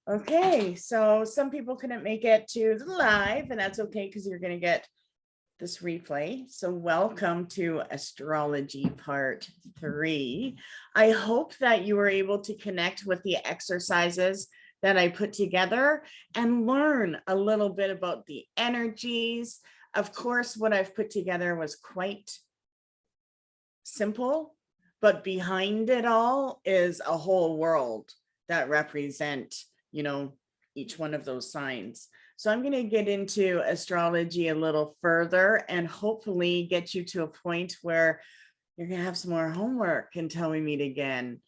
Okay, so some people couldn't make it to the live, and that's okay because you're going to get this replay. So welcome to Astrology Part 3. I hope that you were able to connect with the exercises that I put together and learn a little bit about the energies. Of course, what I've put together was quite simple, but behind it all is a whole world that represent, each one of those signs. So I'm going to get into astrology a little further and hopefully get you to a point where you're going to have some more homework until we meet again.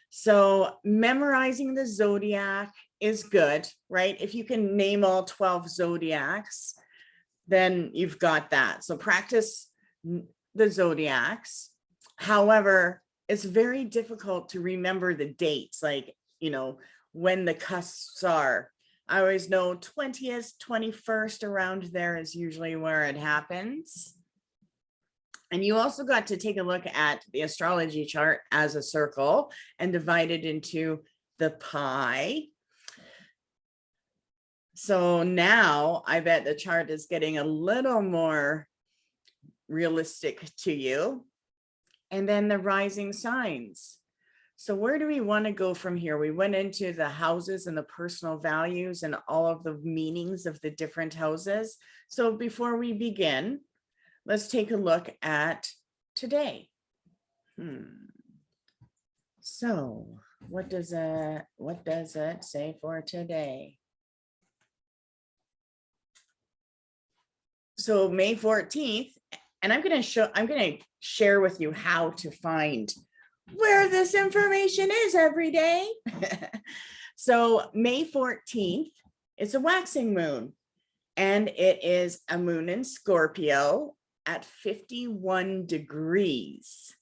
So memorizing the zodiac is good, right? If you can name all 12 zodiacs, then you've got that. So practice the zodiacs. However, it's very difficult to remember the dates, like, when the cusps are. I always know 20th, 21st, around there is usually where it happens. And you also got to take a look at the astrology chart as a circle and divide it into the pie. So now I bet the chart is getting a little more realistic to you. And then the rising signs. So where do we want to go from here? We went into the houses and the personal values and all of the meanings of the different houses. So before we begin, let's take a look at today. So what does it say for today? So May 14th, and I'm going to share with you how to find where this information is every day. So May 14th, it's a waxing moon, and it is a moon in Scorpio at 51 degrees.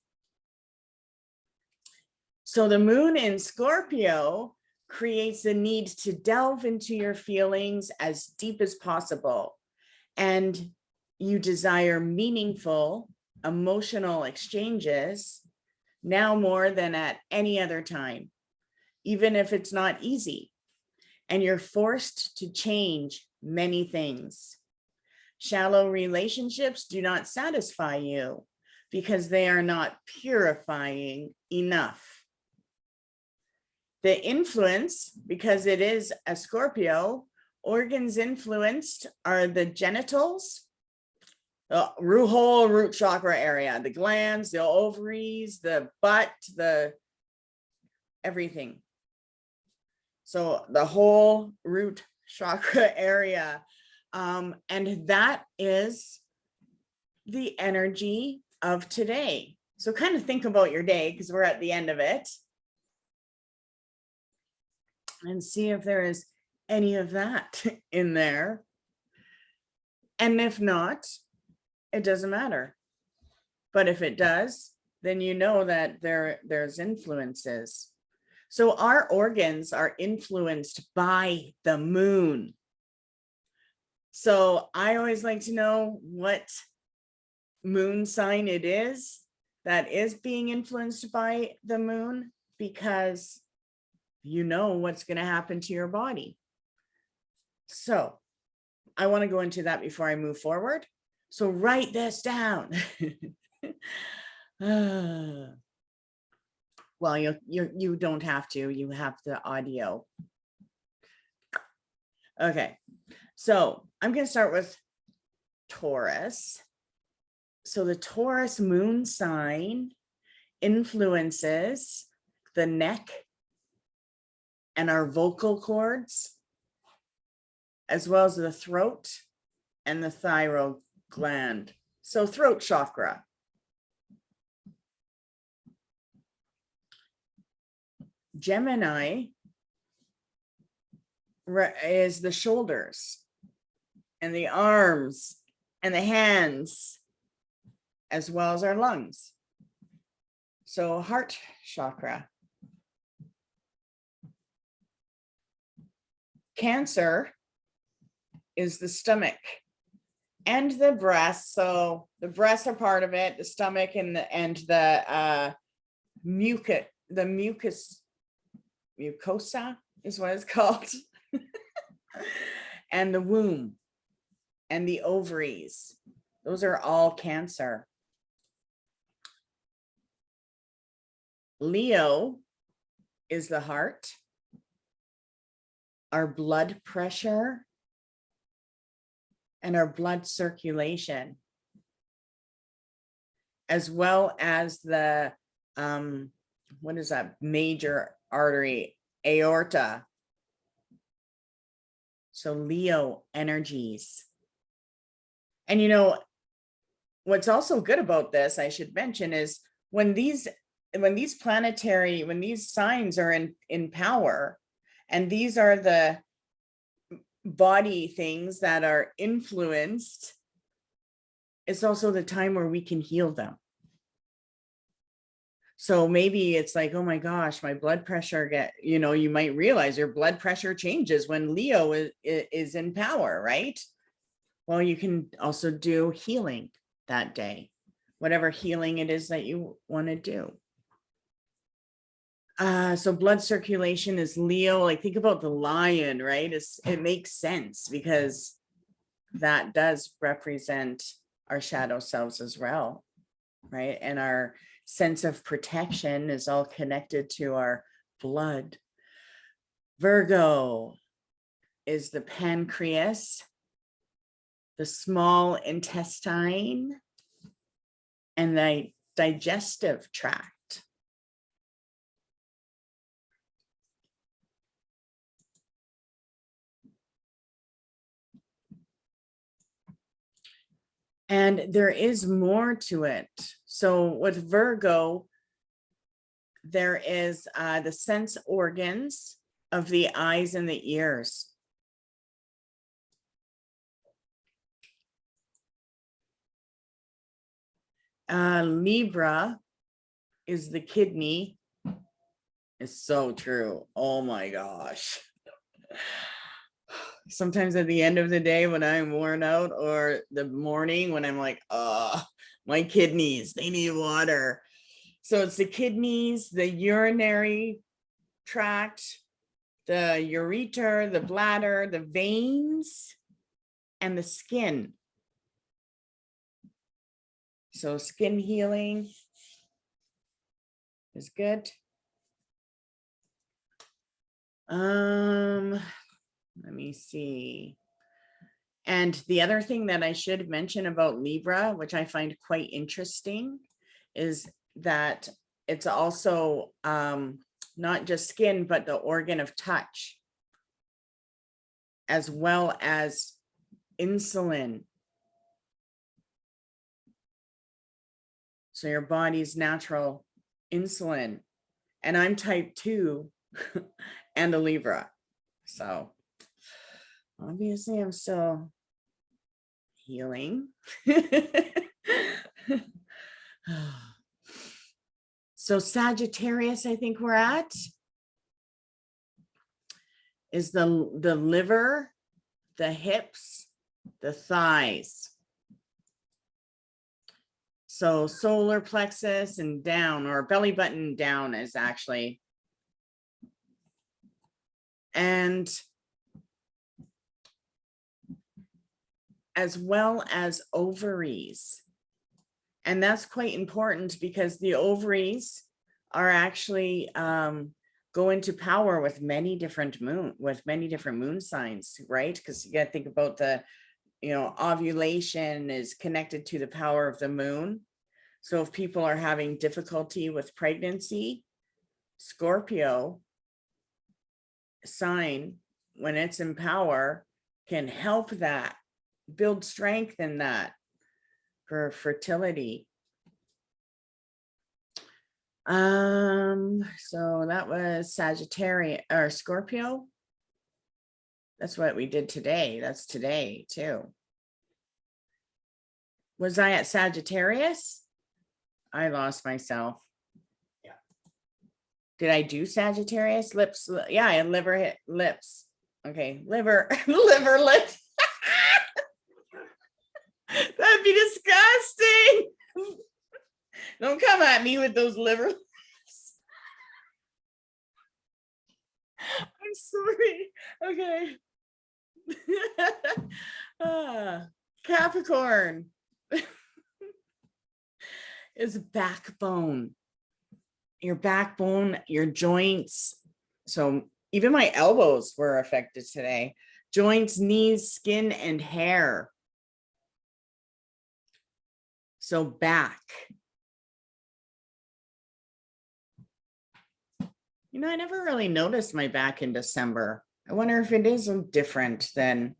So the moon in Scorpio creates a need to delve into your feelings as deep as possible. And you desire meaningful emotional exchanges now more than at any other time, even if it's not easy. And you're forced to change many things. Shallow relationships do not satisfy you because they are not purifying enough. The influence, because it is a Scorpio, organs influenced are the genitals, the whole root chakra area, the glands, the ovaries, the butt, the everything. So the whole root chakra area. And that is the energy of today. So kind of think about your day because we're at the end of it. And see if there is any of that in there. And if not, it doesn't matter. But if it does, then you know that there's influences. So our organs are influenced by the moon. So I always like to know what moon sign it is that is being influenced by the moon, because you know what's going to happen to your body. So I want to go into that before I move forward. So write this down. Well, you don't have to, you have the audio. Okay, so I'm going to start with Taurus. So the Taurus moon sign influences the neck and our vocal cords, as well as the throat and the thyroid gland. So throat chakra. Gemini is the shoulders and the arms and the hands, as well as our lungs. So heart chakra. Cancer is the stomach and the breast. So the breasts are part of it, the stomach and the mucosa, is what it's called. And the womb and the ovaries. Those are all Cancer. Leo is the heart, our blood pressure, and our blood circulation, as well as the, what is that major artery, aorta. So Leo energies. And you know, what's also good about this, I should mention, is when these signs are in power, and these are the body things that are influenced, it's also the time where we can heal them. So maybe it's like, oh my gosh, my blood pressure you might realize your blood pressure changes when Leo is in power, right? Well, you can also do healing that day, whatever healing it is that you want to do. So blood circulation is Leo. Like, think about the lion, right? It makes sense because that does represent our shadow selves as well, right? And our sense of protection is all connected to our blood. Virgo is the pancreas, the small intestine, and the digestive tract. And there is more to it. So with Virgo, there is the sense organs of the eyes and the ears. Libra is the kidney. It's so true. Oh my gosh. Sometimes at the end of the day when I'm worn out, or the morning when I'm like, my kidneys, they need water. So it's the kidneys, the urinary tract, the ureter, the bladder, the veins, and the skin. So skin healing is good. Let me see. And the other thing that I should mention about Libra, which I find quite interesting, is that it's also not just skin, but the organ of touch, as well as insulin. So your body's natural insulin. And I'm type 2 and a Libra. So obviously I'm still healing. So Sagittarius, I think we're at, is the liver, the hips, the thighs. So solar plexus and down, or belly button down, is actually. And as well as ovaries. And that's quite important because the ovaries are actually go into power with many different moon signs, right? Because you got to think about the, ovulation is connected to the power of the moon. So if people are having difficulty with pregnancy, Scorpio sign, when it's in power, can help that, build strength in that for fertility. So that was Sagittarius or Scorpio. That's what we did today. That's today too. Was I at Sagittarius? I lost myself. Yeah. Did I do Sagittarius? Lips? Yeah, I had liver, lips. Okay, liver, liver, lips. That'd be disgusting. Don't come at me with those liver lips. I'm so Okay. Capricorn is backbone. Your backbone, your joints. So even my elbows were affected today. Joints, knees, skin, and hair. So back. You know, I never really noticed my back in December. I wonder if it is different than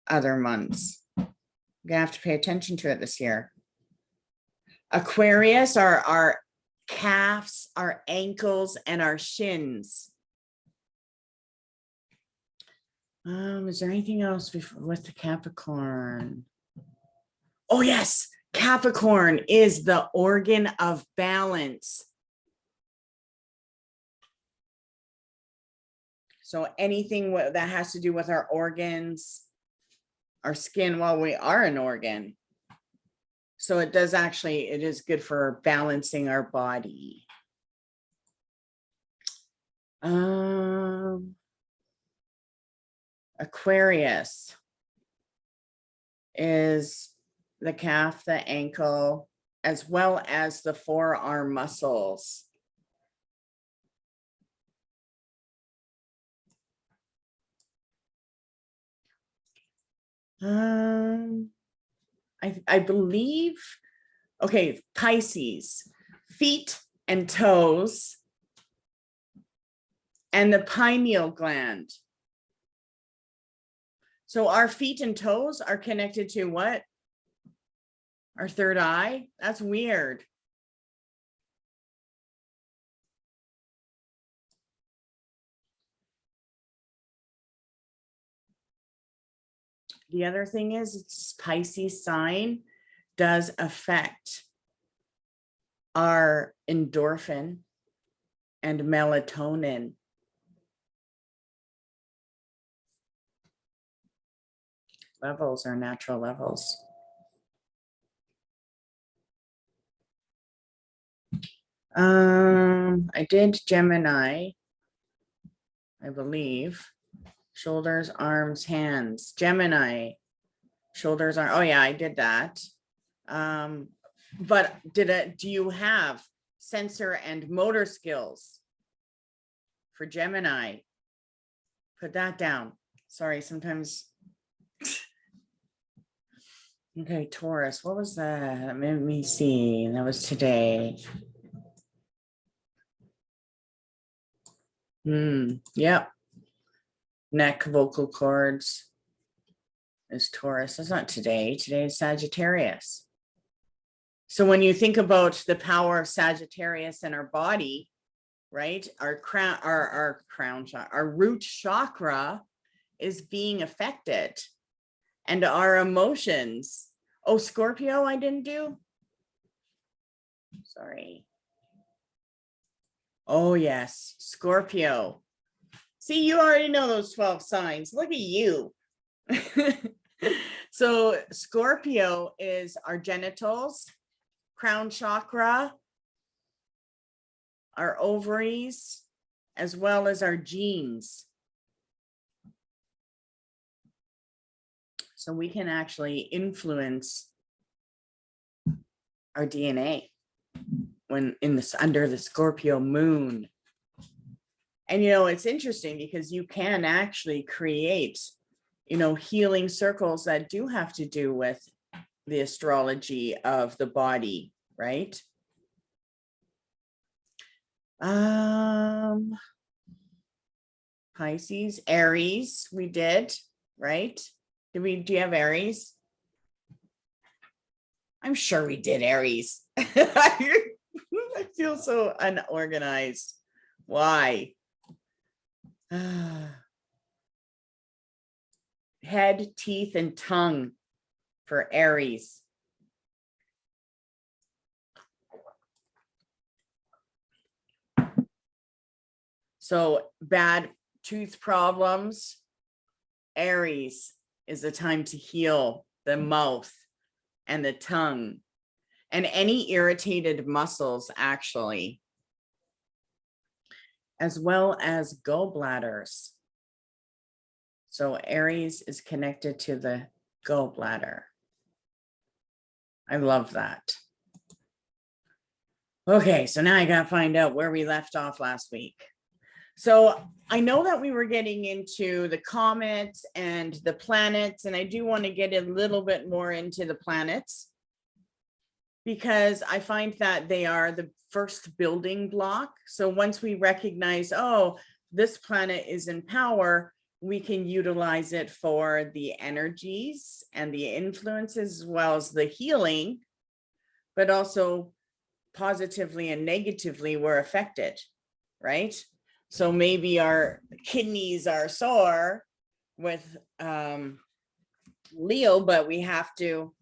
other months. I'm gonna have to pay attention to it this year. Aquarius are our calves, our ankles, and our shins. Is there anything else with the Capricorn? Oh yes, Capricorn is the organ of balance. So anything that has to do with our organs, our skin, well, we are an organ. So it is good for balancing our body. Aquarius is the calf, the ankle, as well as the forearm muscles. I believe, okay, Pisces, feet and toes, and the pineal gland. So our feet and toes are connected to what? Our third eye? That's weird. The other thing is, it's Pisces sign does affect our endorphin and melatonin. Levels are natural levels. I did Gemini, I believe. Shoulders, arms, hands. Gemini, shoulders, arms. Oh yeah, I did that. But do you have sensor and motor skills for Gemini? Put that down. Sorry, sometimes. Okay, Taurus, what was that? Let me see. That was today. Yep. Neck, vocal cords is Taurus. That's not today. Today is Sagittarius. So when you think about the power of Sagittarius in our body, right? Our crown, our root chakra is being affected, and our emotions. Oh, Scorpio, I didn't do. Sorry. Oh yes, Scorpio. See, you already know those 12 signs. Look at you. So Scorpio is our genitals, crown chakra, our ovaries, as well as our genes. So we can actually influence our DNA when under the Scorpio moon. And, you know, it's interesting because you can actually create, you know, healing circles that do have to do with the astrology of the body, right? Pisces, Aries, we did, right? Do you have Aries? I'm sure we did Aries. I feel so unorganized. Why? Head, teeth, and tongue for Aries. So bad tooth problems, Aries is the time to heal the mouth and the tongue and any irritated muscles, actually, as well as gallbladders. So Aries is connected to the gallbladder. I love that. Okay, so now I got to find out where we left off last week. So I know that we were getting into the comets and the planets, and I do want to get a little bit more into the planets because I find that they are the first building block. So once we recognize, oh, this planet is in power, we can utilize it for the energies and the influences as well as the healing, but also positively and negatively we're affected, right? So maybe our kidneys are sore with Leo, but we have to,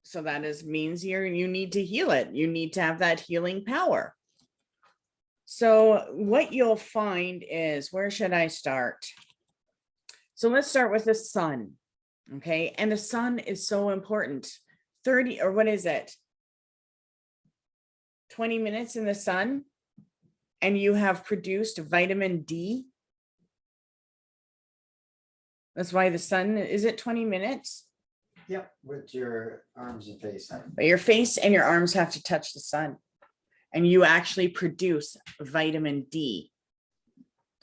so that means you need to heal it. You need to have that healing power. So what you'll find is, where should I start? So let's start with the sun, okay? And the sun is so important. 30, or what is it? 20 minutes in the sun, and you have produced vitamin D. That's why the sun, is it 20 minutes? Yep, with your arms and face. But your face and your arms have to touch the sun, and you actually produce vitamin D.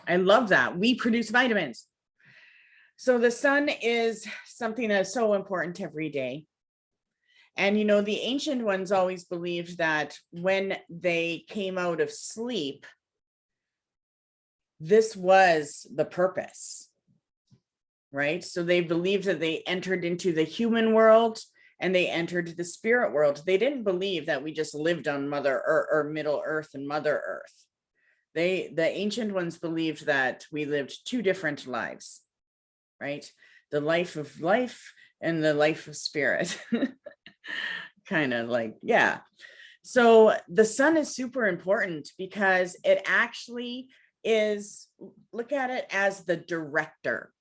I love that. We produce vitamins. So the sun is something that's so important every day. And, you know, the ancient ones always believed that when they came out of sleep, this was the purpose, right? So they believed that they entered into the human world and they entered the spirit world. They didn't believe that we just lived on Mother Earth or Middle Earth and Mother Earth. The ancient ones believed that we lived two different lives, right? The life of life and the life of spirit. Kind of like, yeah. So the sun is super important because it actually is, look at it as the director,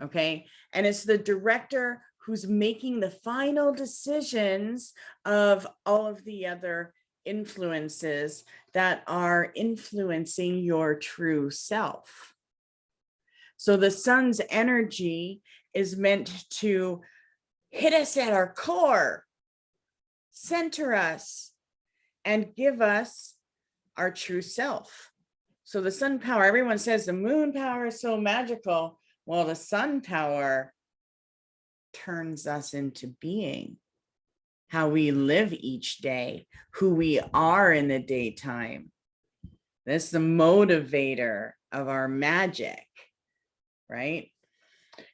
okay? And it's the director who's making the final decisions of all of the other influences that are influencing your true self. So the sun's energy is meant to hit us at our core, center us, and give us our true self. So the sun power, everyone says the moon power is so magical. Well, the sun power turns us into being, how we live each day, who we are in the daytime. That's the motivator of our magic, right?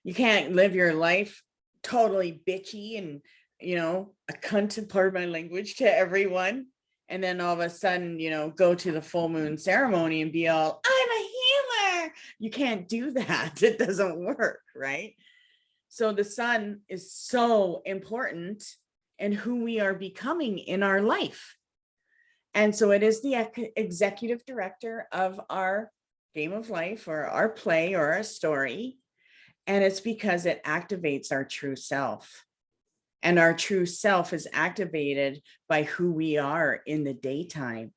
You can't live your life totally bitchy and, you know, a cunt, pardon my language, to everyone, and then all of a sudden, you know, go to the full moon ceremony and be all, I'm a healer. You can't do that. It doesn't work, right? So the sun is so important in who we are becoming in our life. And so it is the executive director of our game of life or our play or our story. And it's because it activates our true self. And our true self is activated by who we are in the daytime.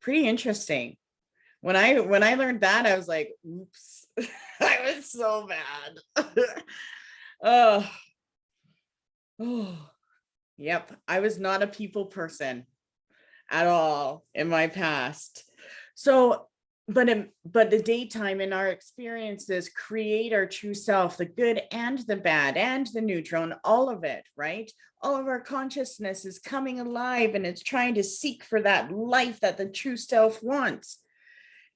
Pretty interesting. When I learned that, I was like, oops, I was so mad. Oh, yep. I was not a people person at all in my past. So but the daytime in our experiences create our true self, the good and the bad and the neutral and all of it, right? All of our consciousness is coming alive and it's trying to seek for that life that the true self wants.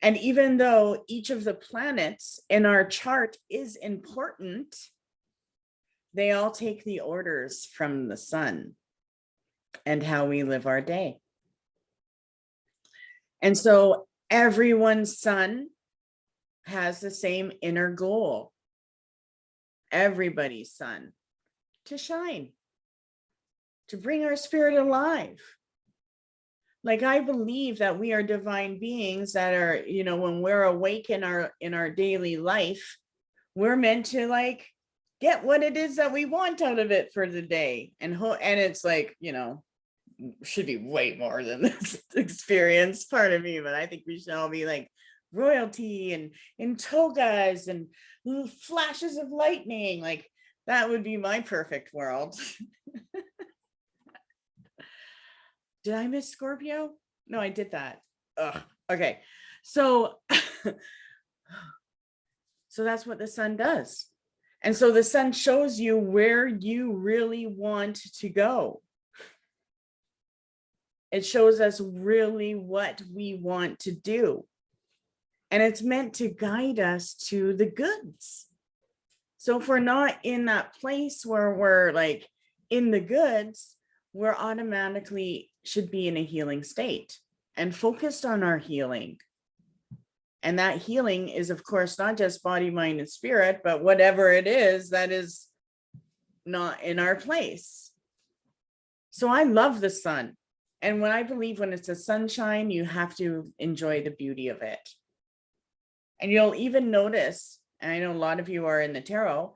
And even though each of the planets in our chart is important, they all take the orders from the sun and how we live our day. And so everyone's sun has the same inner goal. Everybody's sun, to shine, to bring our spirit alive. Like, I believe that we are divine beings that are, you know, when we're awake in our daily life, we're meant to like get what it is that we want out of it for the day. And it's like, you know, should be way more than this experience, part of me, but I think we should all be like royalty and in togas and flashes of lightning. Like that would be my perfect world. Did I miss Scorpio? No, I did that. Ugh. Okay. So, so that's what the sun does. And so the sun shows you where you really want to go. It shows us really what we want to do. And it's meant to guide us to the goods. So if we're not in that place where we're like in the goods, we're automatically should be in a healing state and focused on our healing. And that healing is, of course, not just body, mind, and spirit, but whatever it is that is not in our place. So I love the sun. And when I believe when it's a sunshine, you have to enjoy the beauty of it. And you'll even notice, and I know a lot of you are in the tarot,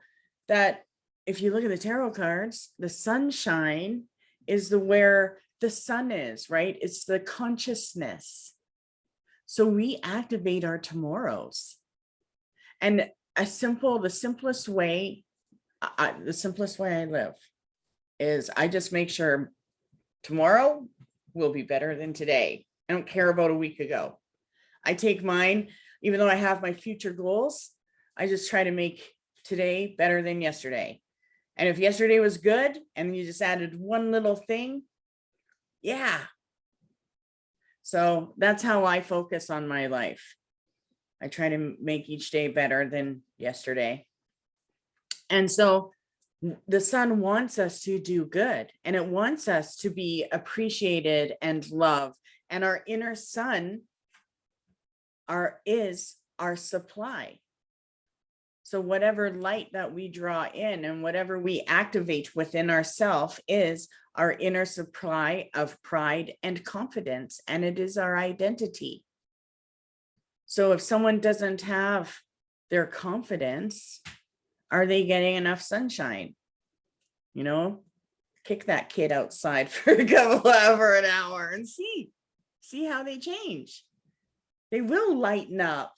that if you look at the tarot cards, the sunshine is the sun is, right? It's the consciousness. So we activate our tomorrows. And the simplest way I live is I just make sure tomorrow will be better than today. I don't care about a week ago. I take mine, even though I have my future goals, I just try to make today better than yesterday. And if yesterday was good and you just added one little thing, yeah. So that's how I focus on my life. I try to make each day better than yesterday. And so the sun wants us to do good, and it wants us to be appreciated and loved. And our inner sun is our supply. So whatever light that we draw in and whatever we activate within ourselves is our inner supply of pride and confidence, and it is our identity. So if someone doesn't have their confidence, are they getting enough sunshine? You know, kick that kid outside for a couple for an hour and see how they change. They will lighten up,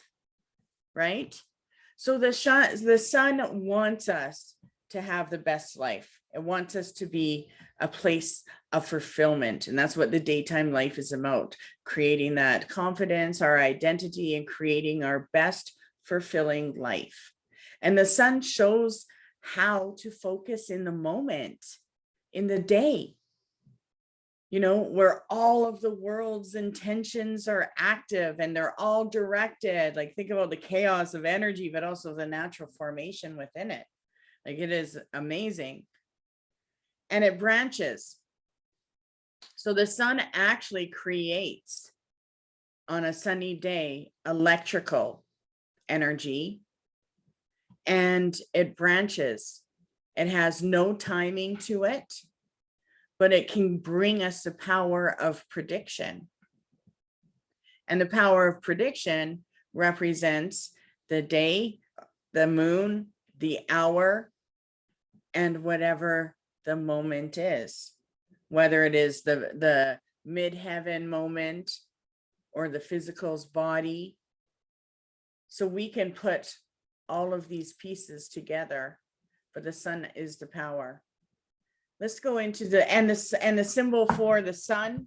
right? So the sun wants us to have the best life. It wants us to be a place of fulfillment. And that's what the daytime life is about, creating that confidence, our identity, and creating our best fulfilling life. And the sun shows how to focus in the moment, in the day, you know, where all of the world's intentions are active and they're all directed. Like think about the chaos of energy, but also the natural formation within it. Like it is amazing. And it branches. So the sun actually creates on a sunny day electrical energy, and it branches. It has no timing to it, but it can bring us the power of prediction. And the power of prediction represents the day, the moon, the hour, and whatever the moment is, whether it is the mid-heaven moment or the physical's body. So we can put all of these pieces together, but the sun is the power. Let's go into the symbol for the sun.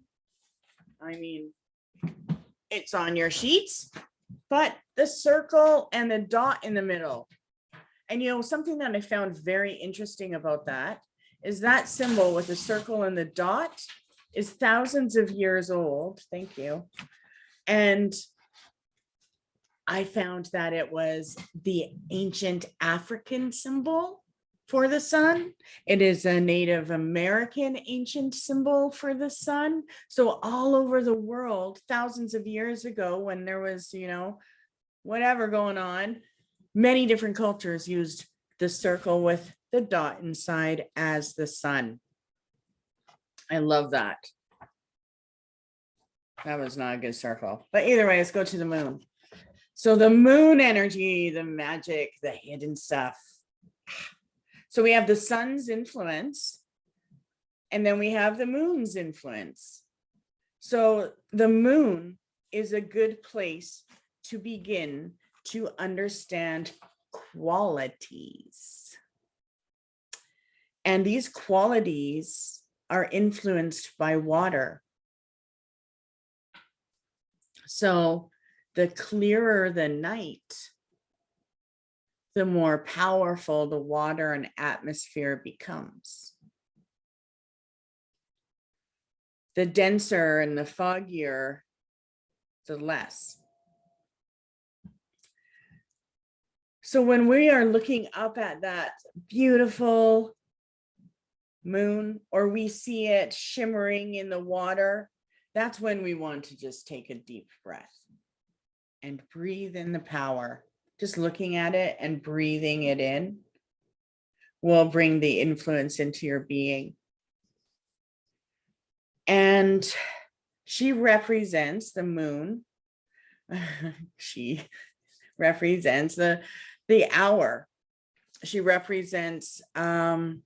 I mean, it's on your sheets, but the circle and the dot in the middle. And you know, something that I found very interesting about that is that symbol with the circle and the dot is thousands of years old. Thank you. And I found that it was the ancient African symbol for the sun. It is a Native American ancient symbol for the sun. So all over the world, thousands of years ago, when there was, you know, whatever going on, many different cultures used the circle with the dot inside as the sun. I love that. That was not a good circle. But either way, let's go to the moon. So the moon energy, the magic, the hidden stuff. So we have the sun's influence, and then we have the moon's influence. So the moon is a good place to begin to understand qualities. And these qualities are influenced by water. So the clearer the night, the more powerful the water and atmosphere becomes. The denser and the foggier, the less. So when we are looking up at that beautiful moon, or we see it shimmering in the water, that's when we want to just take a deep breath and breathe in the power. Just looking at it and breathing it in will bring the influence into your being. And she represents the moon. She represents the hour. She represents our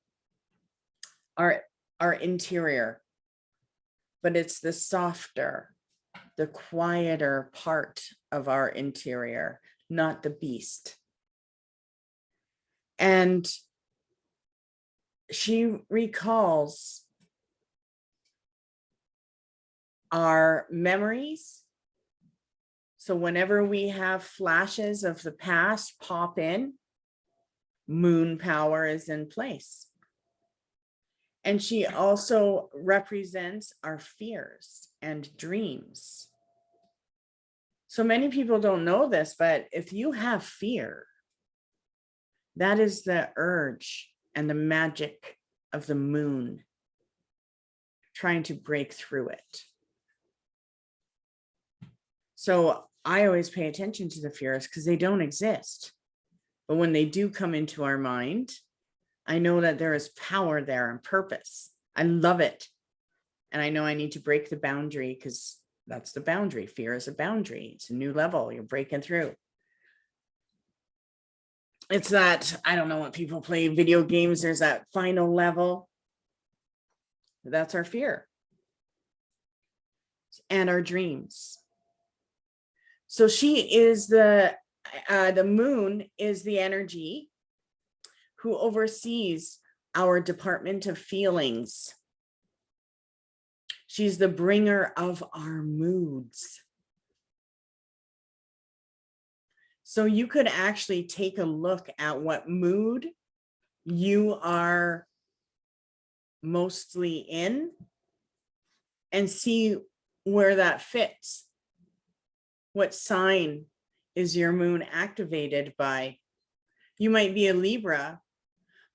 interior, but it's the softer, the quieter part of our interior, not the beast. And she recalls our memories. So whenever we have flashes of the past pop in, moon power is in place. And she also represents our fears and dreams. So many people don't know this, but if you have fear, that is the urge and the magic of the moon trying to break through it. So I always pay attention to the fears because they don't exist. But when they do come into our mind, I know that there is power there and purpose. I love it. And I know I need to break the boundary because that's the boundary. Fear is a boundary. It's a new level. You're breaking through. It's that, I don't know what people play video games. There's that final level. That's our fear and our dreams. So she is the moon is the energy who oversees our department of feelings. She's the bringer of our moods. So you could actually take a look at what mood you are mostly in and see where that fits. What sign is your moon activated by? You might be a Libra,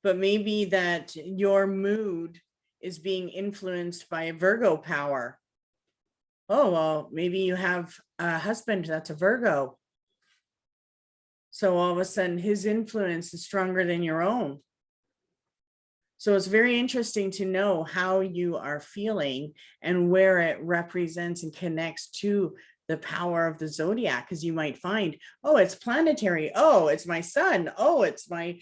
but maybe that your mood is being influenced by a Virgo power. Oh, well, maybe you have a husband that's a Virgo. So all of a sudden his influence is stronger than your own. So it's very interesting to know how you are feeling and where it represents and connects to the power of the zodiac, because you might find, oh, it's planetary. Oh, it's my son. Oh, it's my,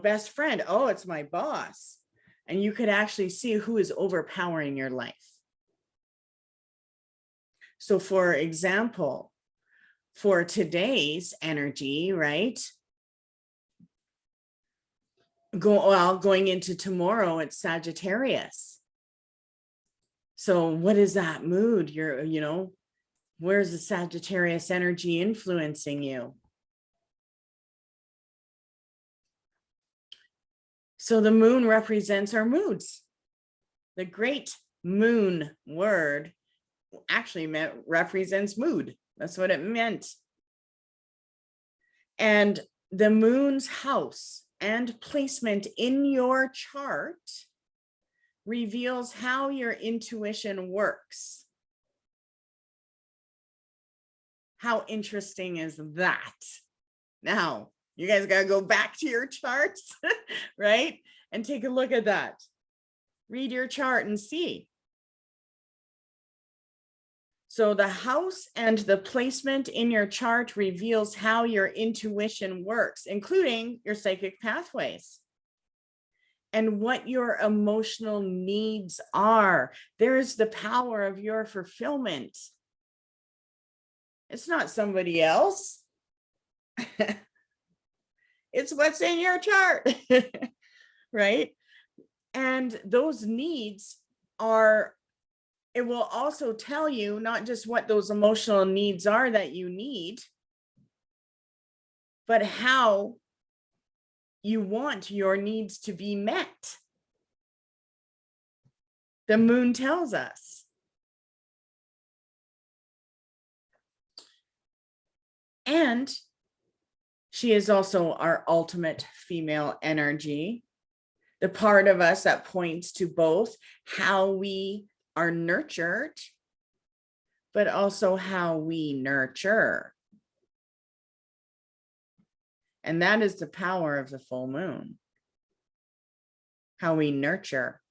best friend. Oh, it's my boss. And you could actually see who is overpowering your life. So for example, for today's energy, right? Going into tomorrow, it's Sagittarius. So what is that mood? Where's the Sagittarius energy influencing you? So the moon represents our moods. The great moon word actually represents mood. That's what it meant. And the moon's house and placement in your chart reveals how your intuition works. How interesting is that? Now, you guys got to go back to your charts, right? And take a look at that. Read your chart and see. So the house and the placement in your chart reveals how your intuition works, including your psychic pathways and what your emotional needs are. There's the power of your fulfillment. It's not somebody else. It's what's in your chart, right? And those needs are, it will also tell you not just what those emotional needs are that you need, but how you want your needs to be met. The moon tells us. And she is also our ultimate female energy, the part of us that points to both how we are nurtured, but also how we nurture. And that is the power of the full moon. How we nurture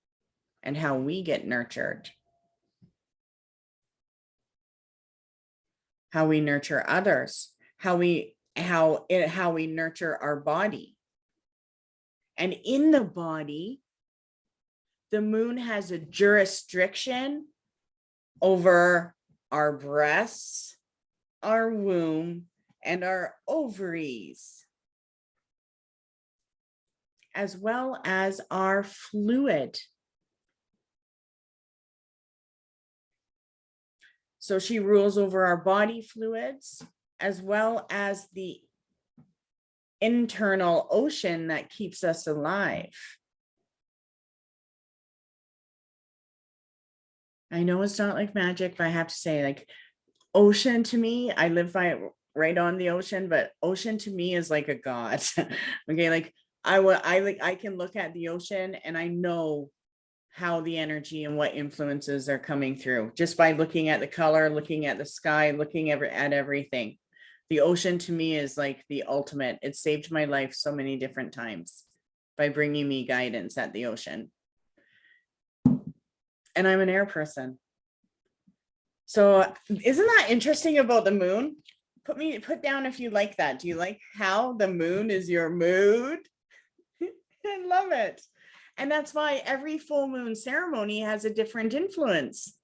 and how we get nurtured. How we nurture others, how we nurture our body. And in the body, the moon has a jurisdiction over our breasts, our womb, and our ovaries, as well as our fluid. So she rules over our body fluids, as well as the internal ocean that keeps us alive. I know it's not like magic, but I have to say, like, ocean to me, I live by right on the ocean, but ocean to me is like a god. Okay, like I can look at the ocean and I know how the energy and what influences are coming through just by looking at the color, looking at the sky, looking at everything. The ocean to me is like the ultimate. It saved my life so many different times by bringing me guidance at the ocean. And I'm an air person. So isn't that interesting about the moon? Put down if you like that. Do you like how the moon is your mood? I love it. And that's why every full moon ceremony has a different influence.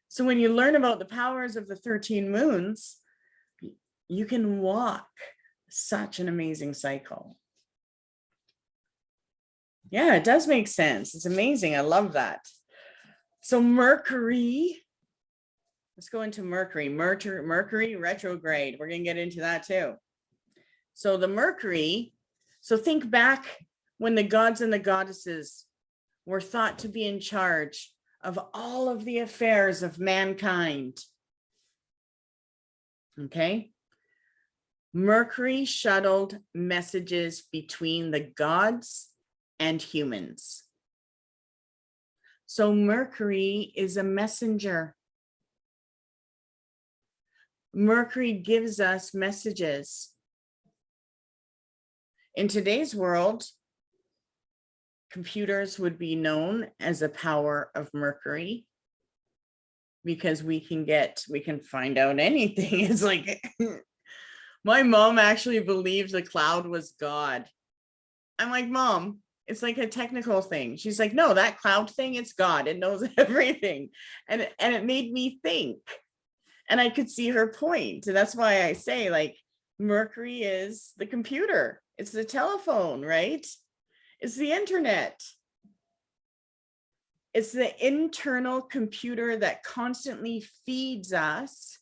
So when you learn about the powers of the 13 moons, you can walk such an amazing cycle. Yeah, it does make sense. It's amazing. I love that. So Mercury, let's go into Mercury. Mercury retrograde. We're going to get into that too. So the Mercury, so think back when the gods and the goddesses were thought to be in charge of all of the affairs of mankind. Okay. Mercury shuttled messages between the gods and humans. So Mercury is a messenger. Mercury gives us messages. In today's world, computers would be known as a power of Mercury because we can find out anything. It's like, my mom actually believed the cloud was God. I'm like, Mom, it's like a technical thing. She's like, no, that cloud thing, it's God. It knows everything. And it made me think. And I could see her point. And that's why I say, like, Mercury is the computer. It's the telephone, right? It's the internet. It's the internal computer that constantly feeds us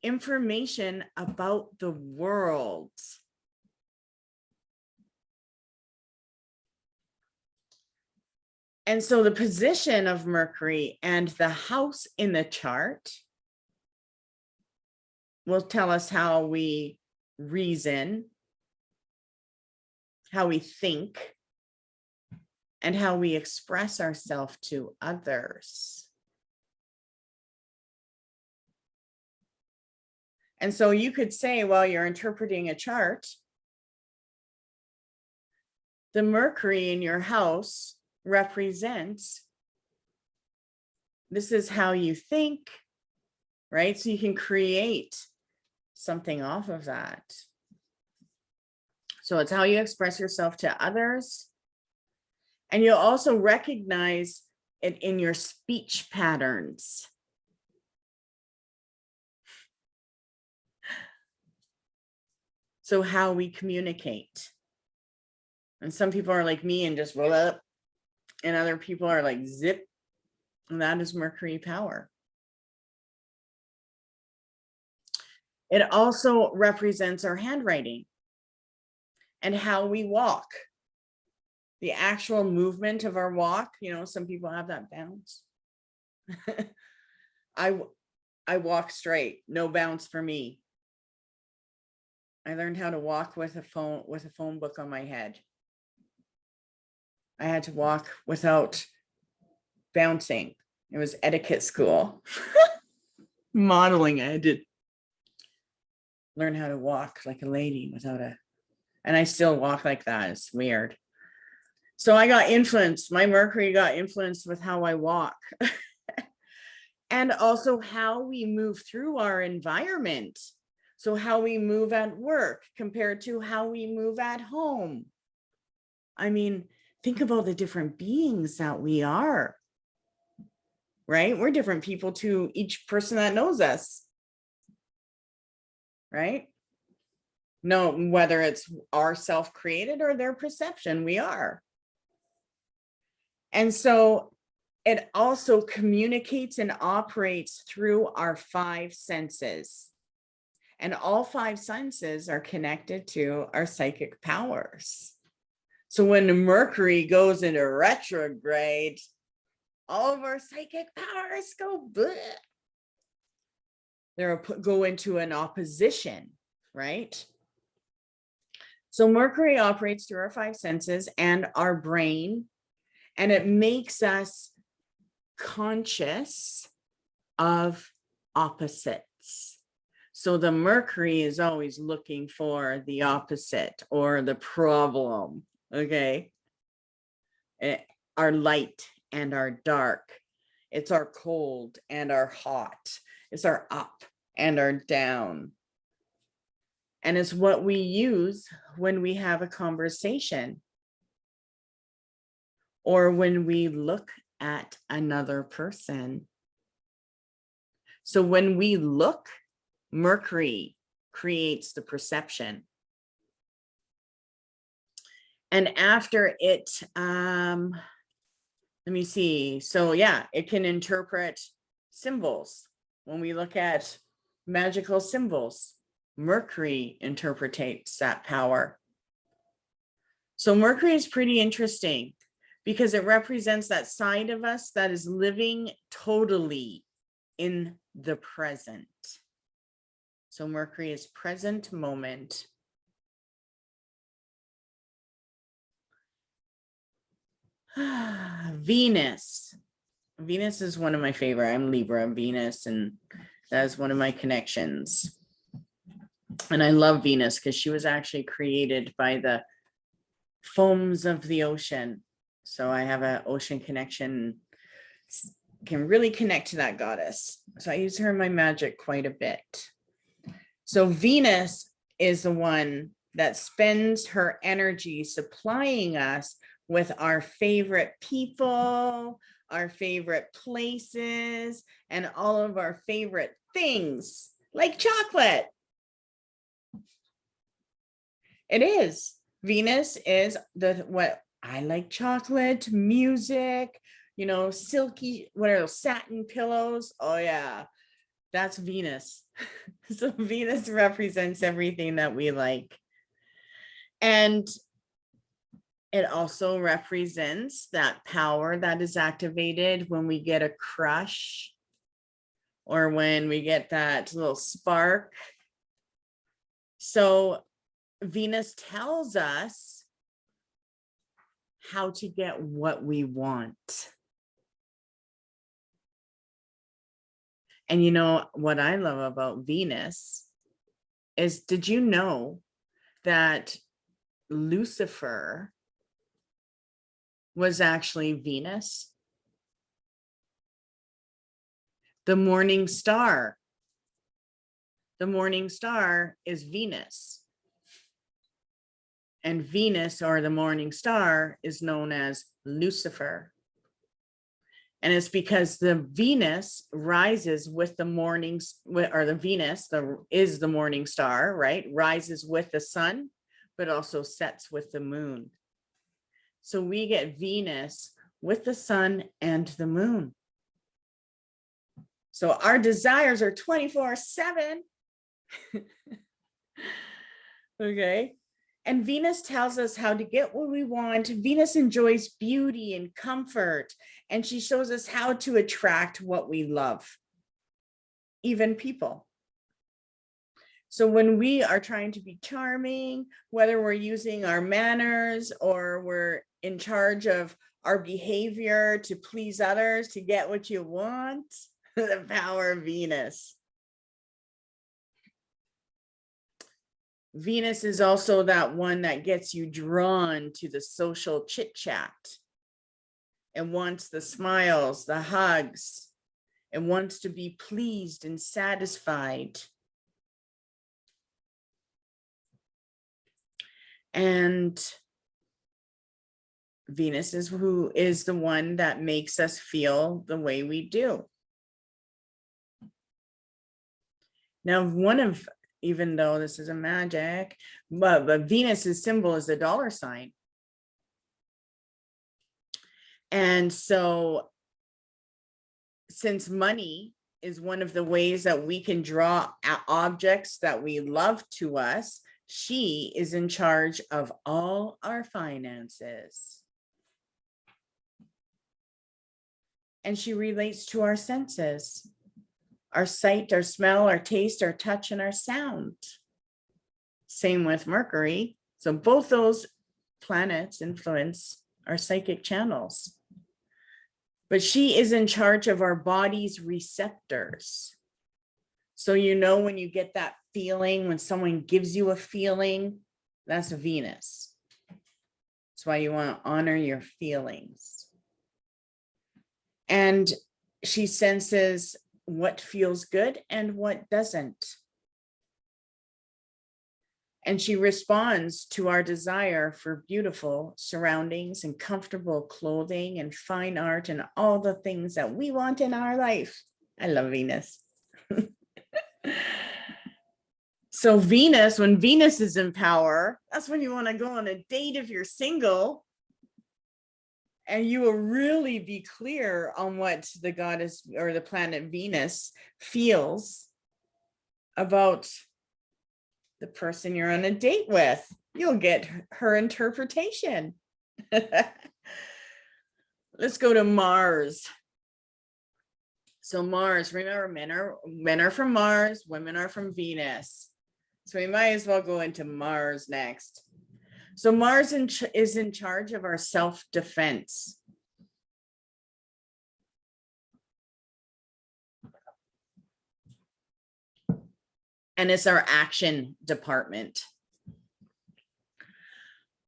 information about the world. And so the position of Mercury and the house in the chart will tell us how we reason, how we think, and how we express ourselves to others. And so you could say, while you're interpreting a chart, the Mercury in your house represents, this is how you think, right? So you can create something off of that. So it's how you express yourself to others. And you'll also recognize it in your speech patterns. So how we communicate. And some people are like me and just roll up, and other people are like zip. And that is Mercury power. It also represents our handwriting and how we walk. The actual movement of our walk, you know, some people have that bounce. I walk straight, no bounce for me. I learned how to walk with a phone book on my head. I had to walk without bouncing. It was etiquette school. Modeling. I had to learn how to walk like a lady without and I still walk like that. It's weird. So I got influenced. My Mercury got influenced with how I walk. And also how we move through our environment. So how we move at work compared to how we move at home. I mean, think about the different beings that we are, right? We're different people to each person that knows us, right? No, whether it's our self-created or their perception, we are. And so it also communicates and operates through our 5 senses. And all 5 senses are connected to our psychic powers. So when Mercury goes into retrograde, all of our psychic powers go bleh. They'll go into an opposition, right? So Mercury operates through our 5 senses and our brain, and it makes us conscious of opposites. So the Mercury is always looking for the opposite or the problem, okay? Our light and our dark. It's our cold and our hot. It's our up and our down. And it's what we use when we have a conversation or when we look at another person. So when we look, Mercury creates the perception. And after it, let me see. So yeah, it can interpret symbols. When we look at magical symbols, Mercury interprets that power. So Mercury is pretty interesting because it represents that side of us that is living totally in the present. So Mercury is present moment. Venus. Venus is one of my favorite. I'm Libra, Venus, and that is one of my connections. And I love Venus because she was actually created by the foams of the ocean. So I have an ocean connection, can really connect to that goddess. So I use her in my magic quite a bit. So Venus is the one that spends her energy supplying us with our favorite people, our favorite places, and all of our favorite things, like chocolate. It is. Venus is what I like: chocolate, music, you know, silky, what are those, satin pillows? Oh yeah, that's Venus. So Venus represents everything that we like. And it also represents that power that is activated when we get a crush or when we get that little spark. So Venus tells us how to get what we want. And you know what I love about Venus is, did you know that Lucifer was actually Venus? The morning star. The morning star is Venus. And Venus, or the morning star, is known as Lucifer. And it's because the Venus rises with the morning, or the Venus is the morning star, right? Rises with the sun, but also sets with the moon. So we get Venus with the sun and the moon. So our desires are 24/7. Okay. And Venus tells us how to get what we want. Venus enjoys beauty and comfort, and she shows us how to attract what we love, even people. So when we are trying to be charming, whether we're using our manners or we're in charge of our behavior to please others, to get what you want, the power of Venus. Venus is also that one that gets you drawn to the social chit chat. It wants the smiles, the hugs. It wants to be pleased and satisfied. And Venus is who is the one that makes us feel the way we do. Now, even though this is a magic, but Venus's symbol is the dollar sign. And so since money is one of the ways that we can draw objects that we love to us, she is in charge of all our finances. And she relates to our senses. Our sight, our smell, our taste, our touch, and our sound. Same with Mercury. So both those planets influence our psychic channels. But she is in charge of our body's receptors. So you know when you get that feeling, when someone gives you a feeling, that's Venus. That's why you want to honor your feelings. And she senses what feels good and what doesn't. And she responds to our desire for beautiful surroundings and comfortable clothing and fine art and all the things that we want in our life. I love Venus. So Venus, when Venus is in power, that's when you want to go on a date if you're single. And you will really be clear on what the goddess or the planet Venus feels about the person you're on a date with. You'll get her interpretation. Let's go to Mars. So Mars, remember, men are from Mars, women are from Venus. So we might as well go into Mars next. So Mars is in charge of our self-defense. And it's our action department.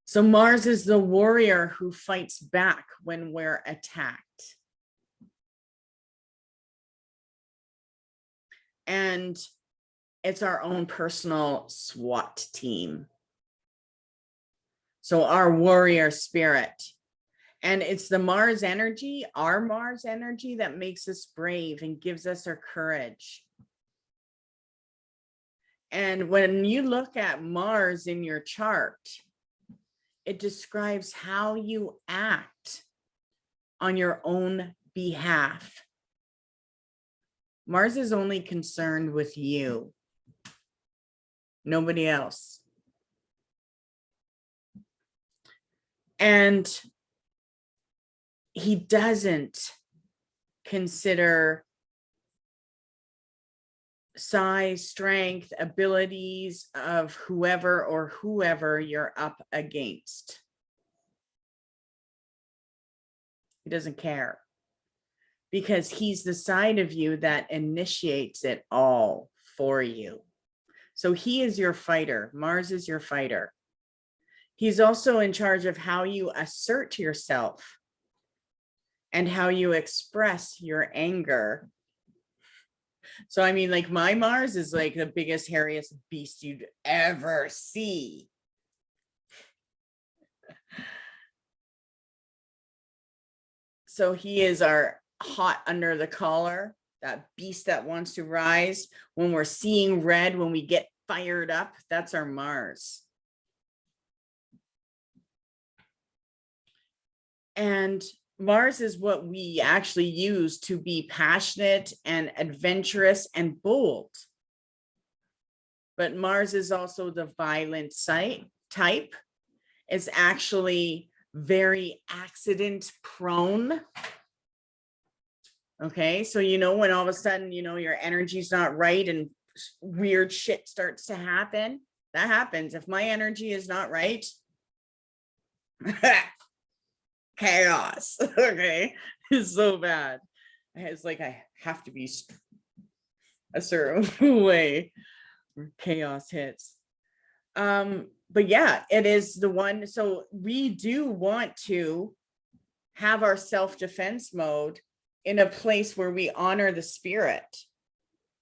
So Mars is the warrior who fights back when we're attacked. And it's our own personal SWAT team. So our warrior spirit. And it's the Mars energy, our Mars energy, that makes us brave and gives us our courage. And when you look at Mars in your chart, it describes how you act on your own behalf. Mars is only concerned with you, nobody else. And he doesn't consider size, strength, abilities of whoever you're up against. He doesn't care, because he's the side of you that initiates it all for you. So he is your fighter. Mars is your fighter. He's also in charge of how you assert yourself and how you express your anger. So, I mean, like, my Mars is like the biggest, hairiest beast you'd ever see. So he is our hot under the collar, that beast that wants to rise, when we're seeing red, when we get fired up, that's our Mars. And Mars is what we actually use to be passionate and adventurous and bold. But Mars is also the violent type. It's actually very accident prone. Okay, so when all of a sudden, your energy's not right and weird shit starts to happen, that happens. If my energy is not right, chaos. Okay, it's so bad. It's like I have to be a certain way where chaos hits. But yeah, it is the one. So we do want to have our self-defense mode in a place where we honor the spirit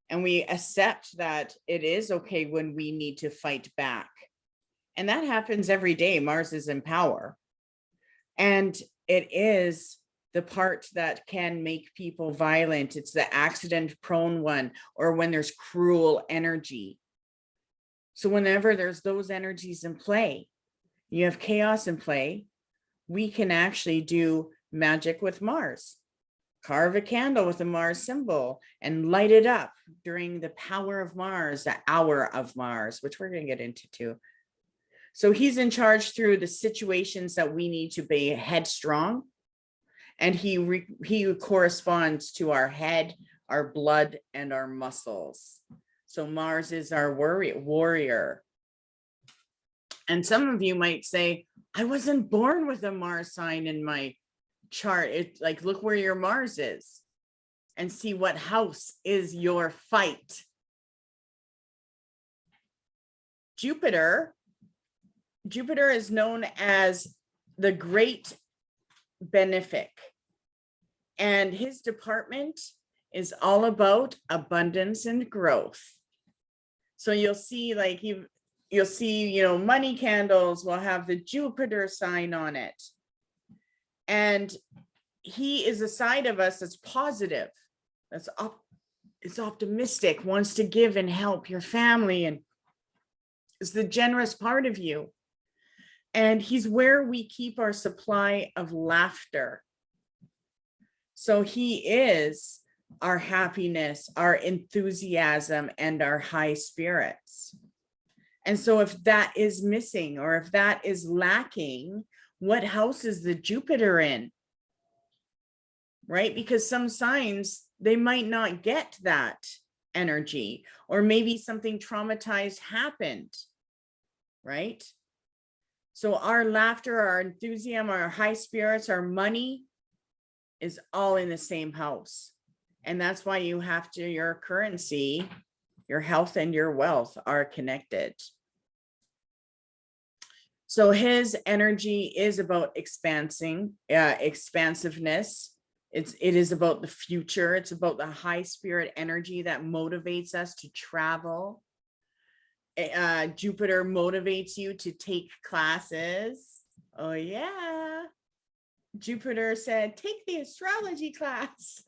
and we accept that it is okay when we need to fight back. And that happens every day. Mars is in power. And it is the part that can make people violent. It's the accident prone one, or when there's cruel energy. So whenever there's those energies in play, you have chaos in play, we can actually do magic with Mars. Carve a candle with a Mars symbol and light it up during the power of Mars, the hour of Mars, which we're going to get into too. So he's in charge through the situations that we need to be headstrong. And he corresponds to our head, our blood, and our muscles. So Mars is our warrior. And some of you might say, I wasn't born with a Mars sign in my chart. It's like, look where your Mars is and see what house is your fight. Jupiter is known as the great benefic, and his department is all about abundance and growth. So you'll see, like, you'll see, money candles will have the Jupiter sign on it. And he is a side of us that's positive, it's optimistic, wants to give and help your family, and is the generous part of you. And he's where we keep our supply of laughter. So he is our happiness, our enthusiasm, and our high spirits. And so if that is missing, or if that is lacking, what house is the Jupiter in? Right? Because some signs, they might not get that energy, or maybe something traumatized happened, right? So our laughter, our enthusiasm, our high spirits, our money is all in the same house. And that's why you have to, your currency, your health, and your wealth are connected. So his energy is about expansiveness. It is about the future. It's about the high spirit energy that motivates us to travel. Jupiter motivates you to take classes. Oh yeah. Jupiter said, take the astrology class.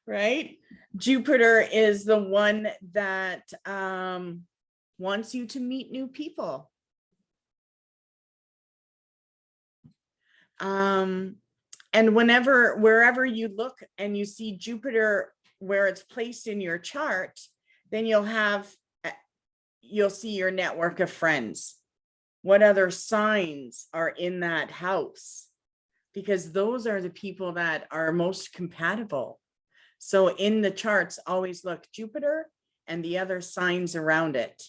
Right? Jupiter is the one that wants you to meet new people. And wherever you look and you see Jupiter where it's placed in your chart, then you'll see your network of friends. What other signs are in that house? Because those are the people that are most compatible. So in the charts, always look Jupiter and the other signs around it.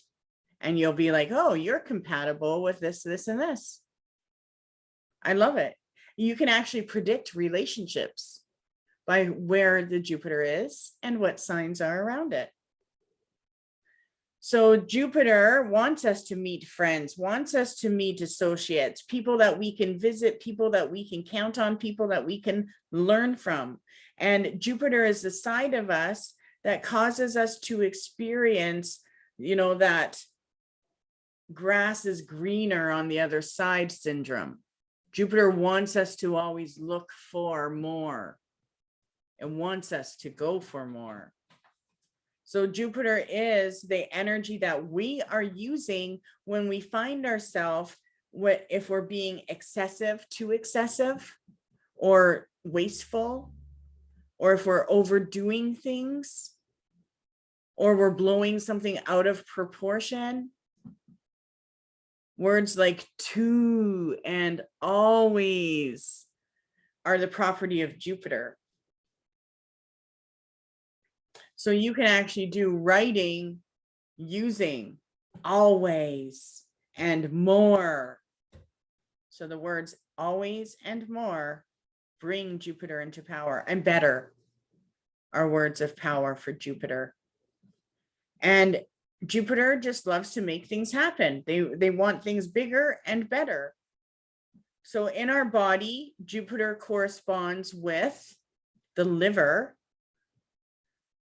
And you'll be like, oh, you're compatible with this, this, and this. I love it. You can actually predict relationships by where the Jupiter is and what signs are around it. So Jupiter wants us to meet friends, wants us to meet associates, people that we can visit, people that we can count on, people that we can learn from. And Jupiter is the side of us that causes us to experience, that grass is greener on the other side syndrome. Jupiter wants us to always look for more. It wants us to go for more. So Jupiter is the energy that we are using when we find ourselves, if we're being excessive, too excessive, or wasteful, or if we're overdoing things, or we're blowing something out of proportion. Words like to and always are the property of Jupiter. So you can actually do writing using always and more. So the words always and more bring Jupiter into power, and better are words of power for Jupiter. And Jupiter just loves to make things happen. They want things bigger and better. So in our body, Jupiter corresponds with the liver.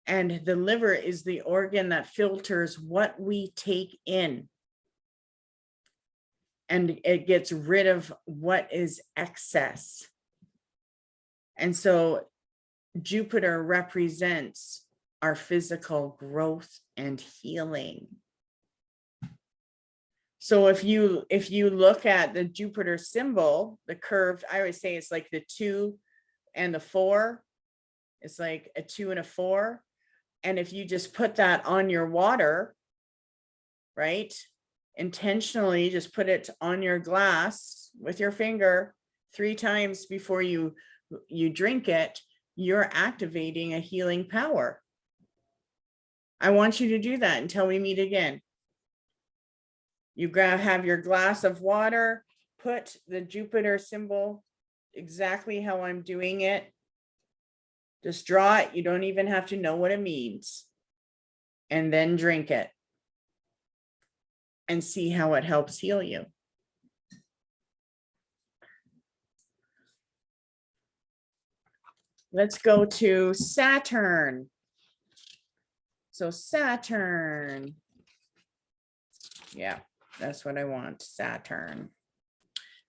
And the liver is the organ that filters what we take in. And it gets rid of what is excess. And so Jupiter represents our physical growth and healing. So if you look at the Jupiter symbol, the curved, I always say it's like the 2 and the 4. It's like a 2 and a 4. And if you just put that on your water, right? Intentionally just put it on your glass with your finger 3 times before you drink it, you're activating a healing power. I want you to do that until we meet again. You have your glass of water, put the Jupiter symbol exactly how I'm doing it. Just draw it. You don't even have to know what it means. And then drink it. And see how it helps heal you. Let's go to Saturn. So Saturn. Yeah, that's what I want, Saturn.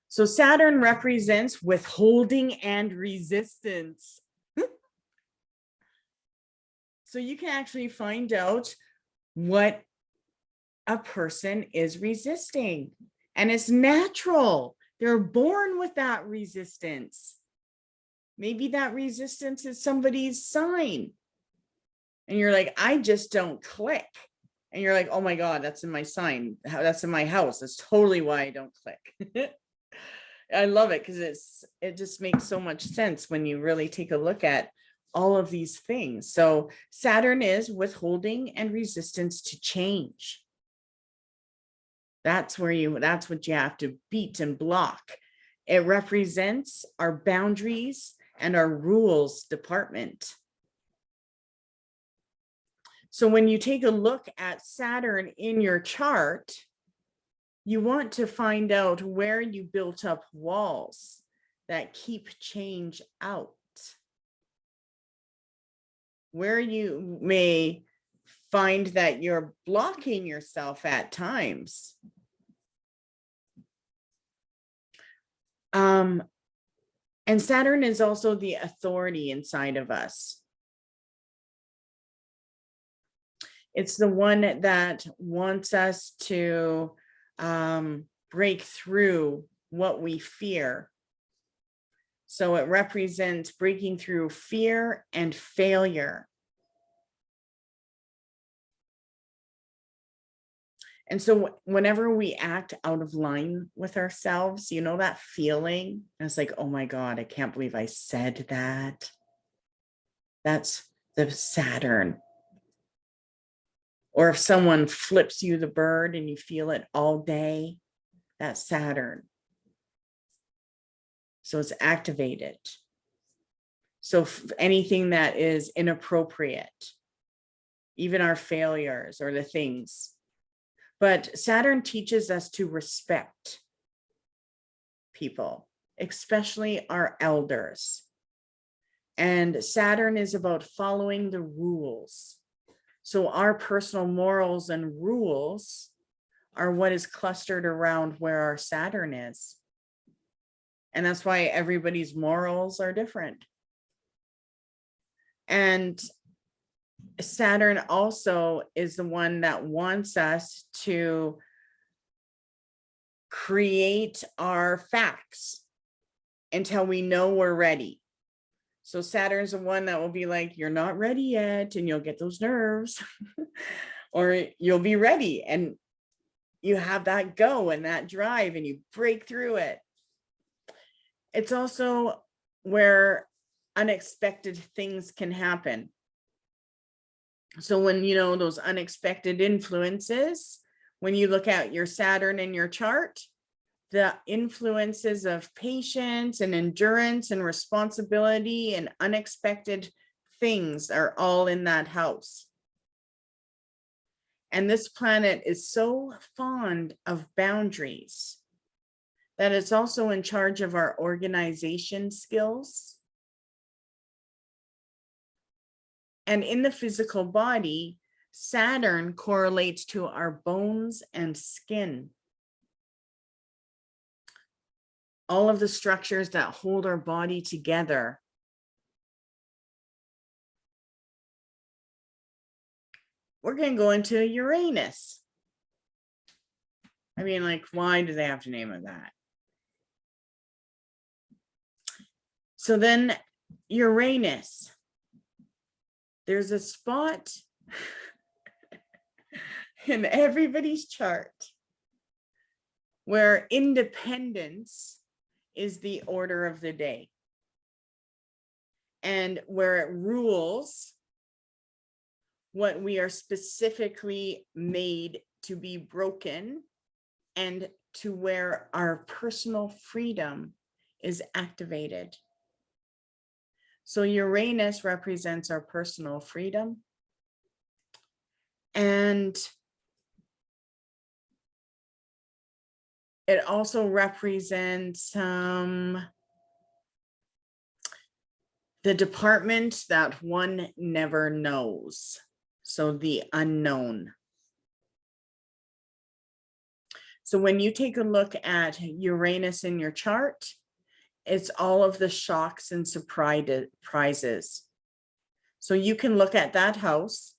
So Saturn represents withholding and resistance. So you can actually find out what a person is resisting. And it's natural. They're born with that resistance. Maybe that resistance is somebody's sign. And you're like, I just don't click. And you're like, oh my God, that's in my sign. That's in my house. That's totally why I don't click. I love it because it just makes so much sense when you really take a look at all of these things. So Saturn is withholding and resistance to change. That's what you have to beat and block. It represents our boundaries and our rules department. So when you take a look at Saturn in your chart, you want to find out where you built up walls that keep change out. Where you may find that you're blocking yourself at times. And Saturn is also the authority inside of us. It's the one that wants us to break through what we fear. So it represents breaking through fear and failure. And so whenever we act out of line with ourselves, you know, that feeling, and it's like, oh my God, I can't believe I said that. That's the Saturn. Or if someone flips you the bird and you feel it all day, that's Saturn. So it's activated. So anything that is inappropriate, even our failures or the things. But Saturn teaches us to respect people, especially our elders. And Saturn is about following the rules. So our personal morals and rules are what is clustered around where our Saturn is. And that's why everybody's morals are different. And Saturn also is the one that wants us to create our facts until we know we're ready. So Saturn's the one that will be like, you're not ready yet, and you'll get those nerves, or you'll be ready and you have that go and that drive and you break through it. It's also where unexpected things can happen. So when, those unexpected influences, when you look at your Saturn in your chart, the influences of patience and endurance and responsibility and unexpected things are all in that house. And this planet is so fond of boundaries that it's also in charge of our organization skills. And in the physical body, Saturn correlates to our bones and skin. All of the structures that hold our body together. We're going to go into Uranus. I mean, like, why do they have to name it that? So then Uranus, there's a spot in everybody's chart where independence is the order of the day, and where it rules what we are specifically made to be broken, and to where our personal freedom is activated. So Uranus represents our personal freedom, and it also represents the department that one never knows. So the unknown. So when you take a look at Uranus in your chart, it's all of the shocks and surprises. So you can look at that house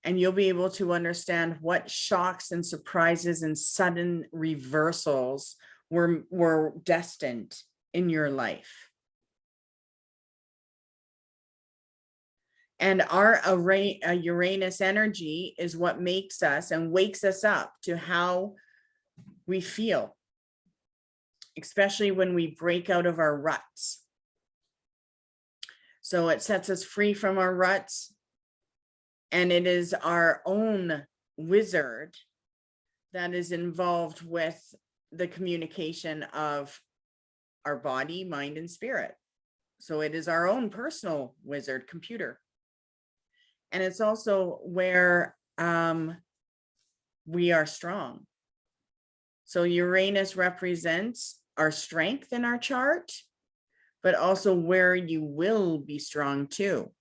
and you'll be able to understand what shocks and surprises and sudden reversals were destined in your life. And our Uranus energy is what makes us and wakes us up to how we feel, especially when we break out of our ruts. So it sets us free from our ruts, and it is our own wizard that is involved with the communication of our body, mind, and spirit. So it is our own personal wizard computer. And it's also where we are strong. So Uranus represents our strength in our chart, but also where you will be strong too.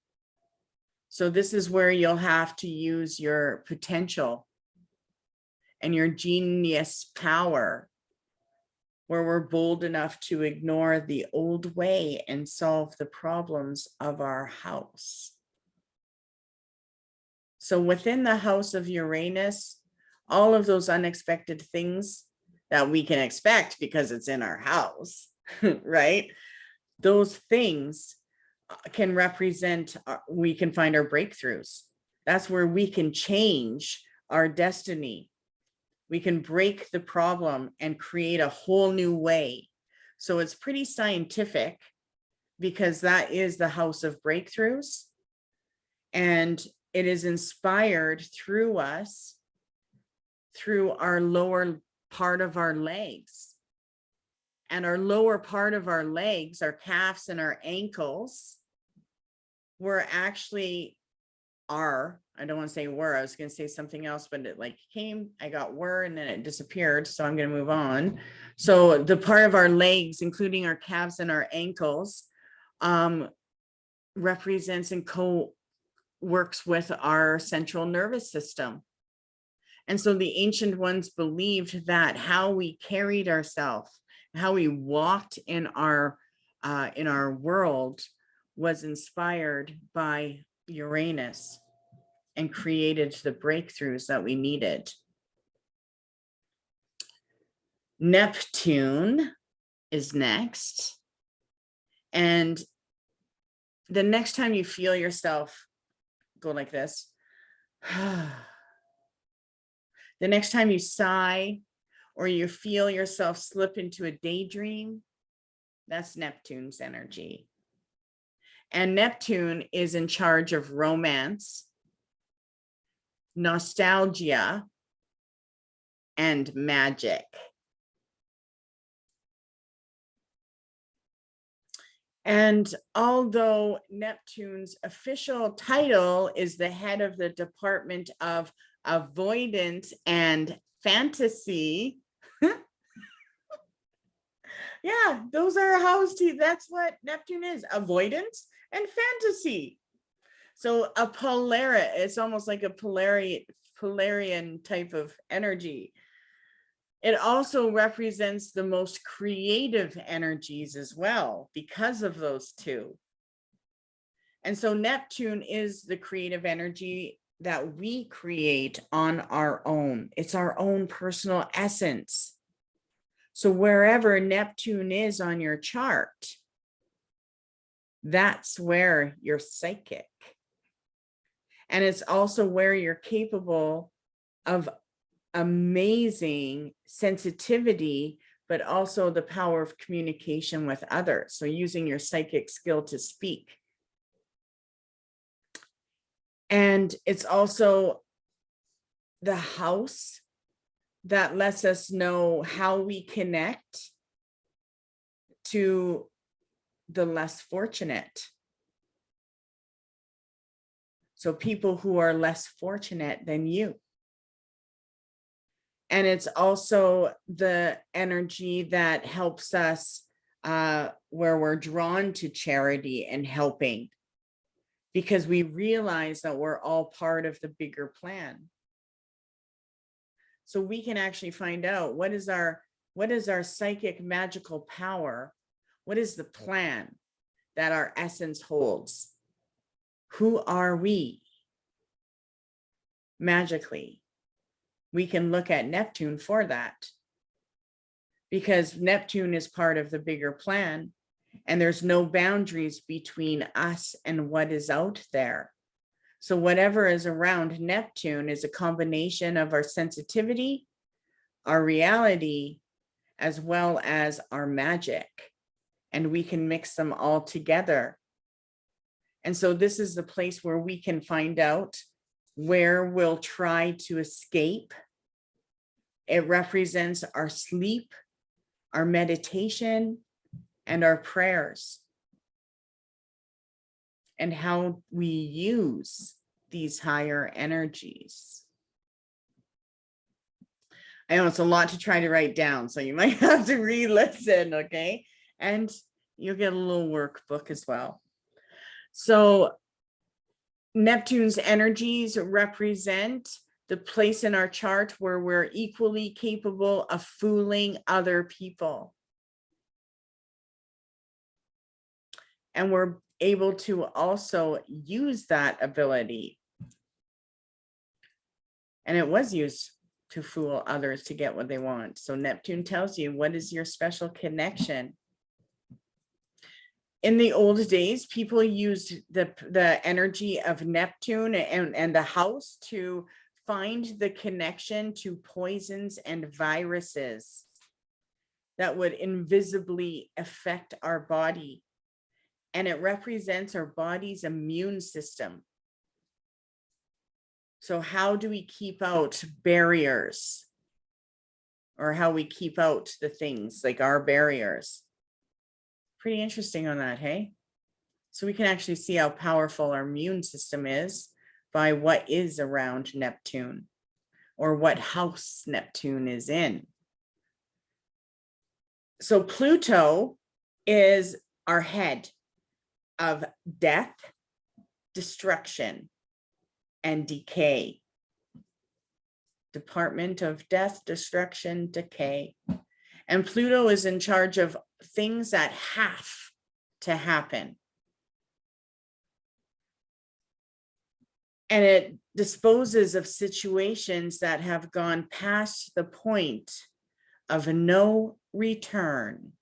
So this is where you'll have to use your potential and your genius power, where we're bold enough to ignore the old way and solve the problems of our house. So within the house of Uranus, all of those unexpected things that we can expect because it's in our house, right? Those things can represent, we can find our breakthroughs. That's where we can change our destiny. We can break the problem and create a whole new way. So it's pretty scientific, because that is the house of breakthroughs. And it is inspired through us, through our lower part of our legs. And our lower part of our legs, our calves and our ankles, were actually are, I don't want to say were, I was going to say something else, but it like came, I got were, and then it disappeared. So I'm going to move on. So the part of our legs, including our calves and our ankles, represents and works with our central nervous system. And so the ancient ones believed that how we carried ourselves how we walked in our world was inspired by Uranus and created the breakthroughs that we needed. Neptune is next. And the next time you feel yourself go like this, the next time you sigh or you feel yourself slip into a daydream, that's Neptune's energy. And Neptune is in charge of romance, nostalgia, and magic. And although Neptune's official title is the head of the Department of Avoidance and Fantasy, yeah, those are housed. That's what Neptune is, avoidance and fantasy. So a it's almost like a Polarian type of energy. It also represents the most creative energies as well because of those two. And so Neptune is the creative energy that we create on our own. It's our own personal essence. So wherever Neptune is on your chart, that's where you're psychic. And it's also where you're capable of amazing sensitivity, but also the power of communication with others. So using your psychic skill to speak. And it's also the house that lets us know how we connect to the less fortunate. So people who are less fortunate than you. And it's also the energy that helps us where we're drawn to charity and helping, because we realize that we're all part of the bigger plan. So we can actually find out what is our psychic magical power? What is the plan that our essence holds? Who are we? Magically, we can look at Neptune for that, because Neptune is part of the bigger plan, and there's no boundaries between us and what is out there. So whatever is around Neptune is a combination of our sensitivity, our reality, as well as our magic, and we can mix them all together. And so this is the place where we can find out where we'll try to escape. It represents our sleep, our meditation, and our prayers, and how we use these higher energies. I know it's a lot to try to write down, so you might have to re-listen, okay? And you'll get a little workbook as well. So Neptune's energies represent the place in our chart where we're equally capable of fooling other people. And we're able to also use that ability. And it was used to fool others to get what they want. So Neptune tells you, what is your special connection? In the old days, people used the energy of Neptune and the house to find the connection to poisons and viruses that would invisibly affect our body. And it represents our body's immune system. So how do we keep out barriers? Or how we keep out the things like our barriers? Pretty interesting on that, hey? So we can actually see how powerful our immune system is by what is around Neptune, or what house Neptune is in. So Pluto is our head of death, destruction, and decay. Department of Death, Destruction, Decay. And Pluto is in charge of things that have to happen. And it disposes of situations that have gone past the point of no return.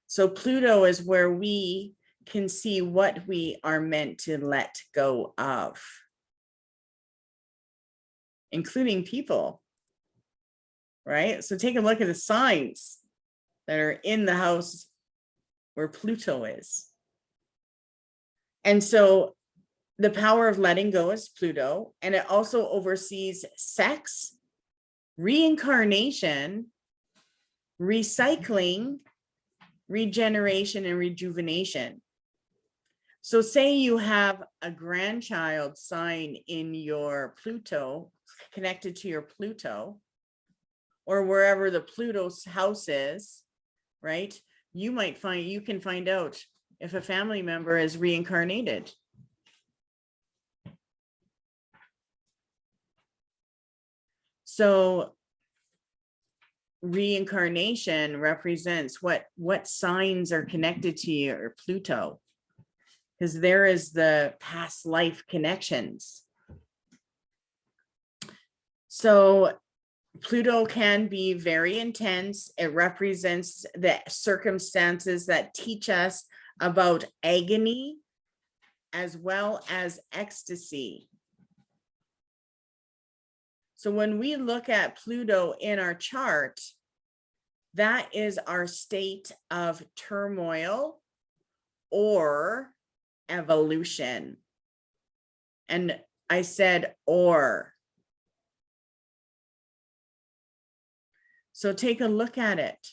So Pluto is where we can see what we are meant to let go of, including people, right? So take a look at the signs that are in the house where Pluto is. And so the power of letting go is Pluto, and it also oversees sex, reincarnation, recycling, regeneration, and rejuvenation. So say you have a grandchild sign in your Pluto, connected to your Pluto, or wherever the Pluto's house is, right? You can find out if a family member is reincarnated. So reincarnation represents what signs are connected to your Pluto, because there is the past life connections. So Pluto can be very intense. It represents the circumstances that teach us about agony as well as ecstasy. So when we look at Pluto in our chart, that is our state of turmoil or evolution. And I said or. So take a look at it.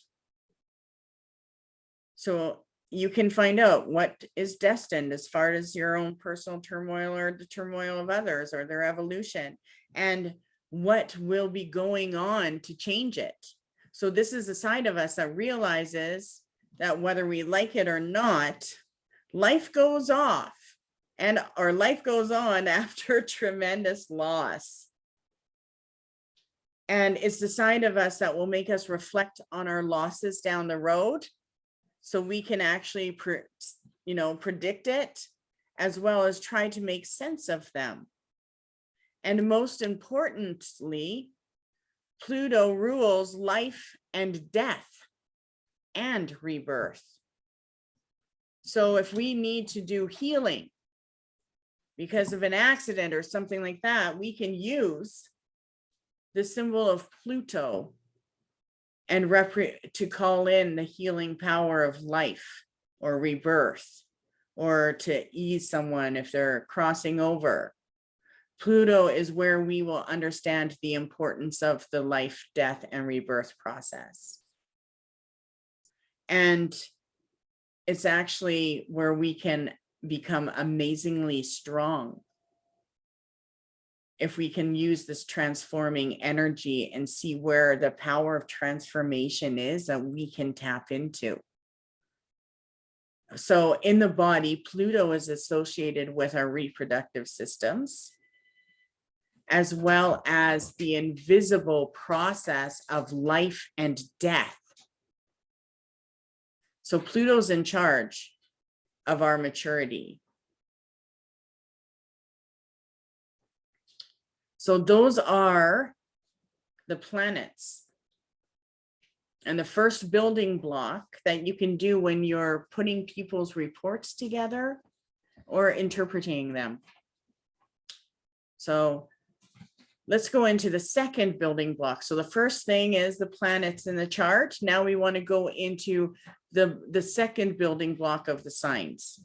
So you can find out what is destined as far as your own personal turmoil or the turmoil of others or their evolution, and what will be going on to change it. So this is a side of us that realizes that whether we like it or not, life goes off or life goes on after tremendous loss. And it's the side of us that will make us reflect on our losses down the road, so we can actually predict it, as well as try to make sense of them. And most importantly, Pluto rules life and death and rebirth. So if we need to do healing because of an accident or something like that, we can use the symbol of Pluto and to call in the healing power of life or rebirth, or to ease someone if they're crossing over. Pluto is where we will understand the importance of the life, death, and rebirth process. And it's actually where we can become amazingly strong if we can use this transforming energy and see where the power of transformation is that we can tap into. So in the body, Pluto is associated with our reproductive systems, as well as the invisible process of life and death. So Pluto's in charge of our maturity. So those are the planets. And the first building block that you can do when you're putting people's reports together or interpreting them. So let's go into the second building block. So the first thing is the planets in the chart. Now we want to go into the second building block of the signs.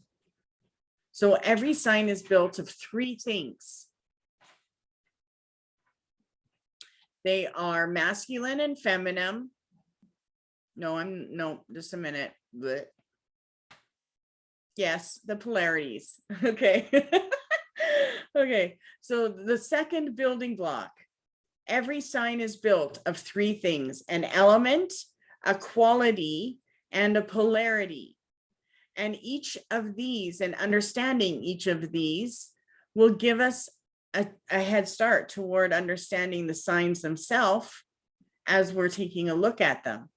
So every sign is built of three things. They are masculine and feminine. No, just a minute. Blech. Yes, the polarities. Okay. Okay, so the second building block, every sign is built of three things: an element, a quality, and a polarity. And each of these, and understanding each of these, will give us a head start toward understanding the signs themselves as we're taking a look at them.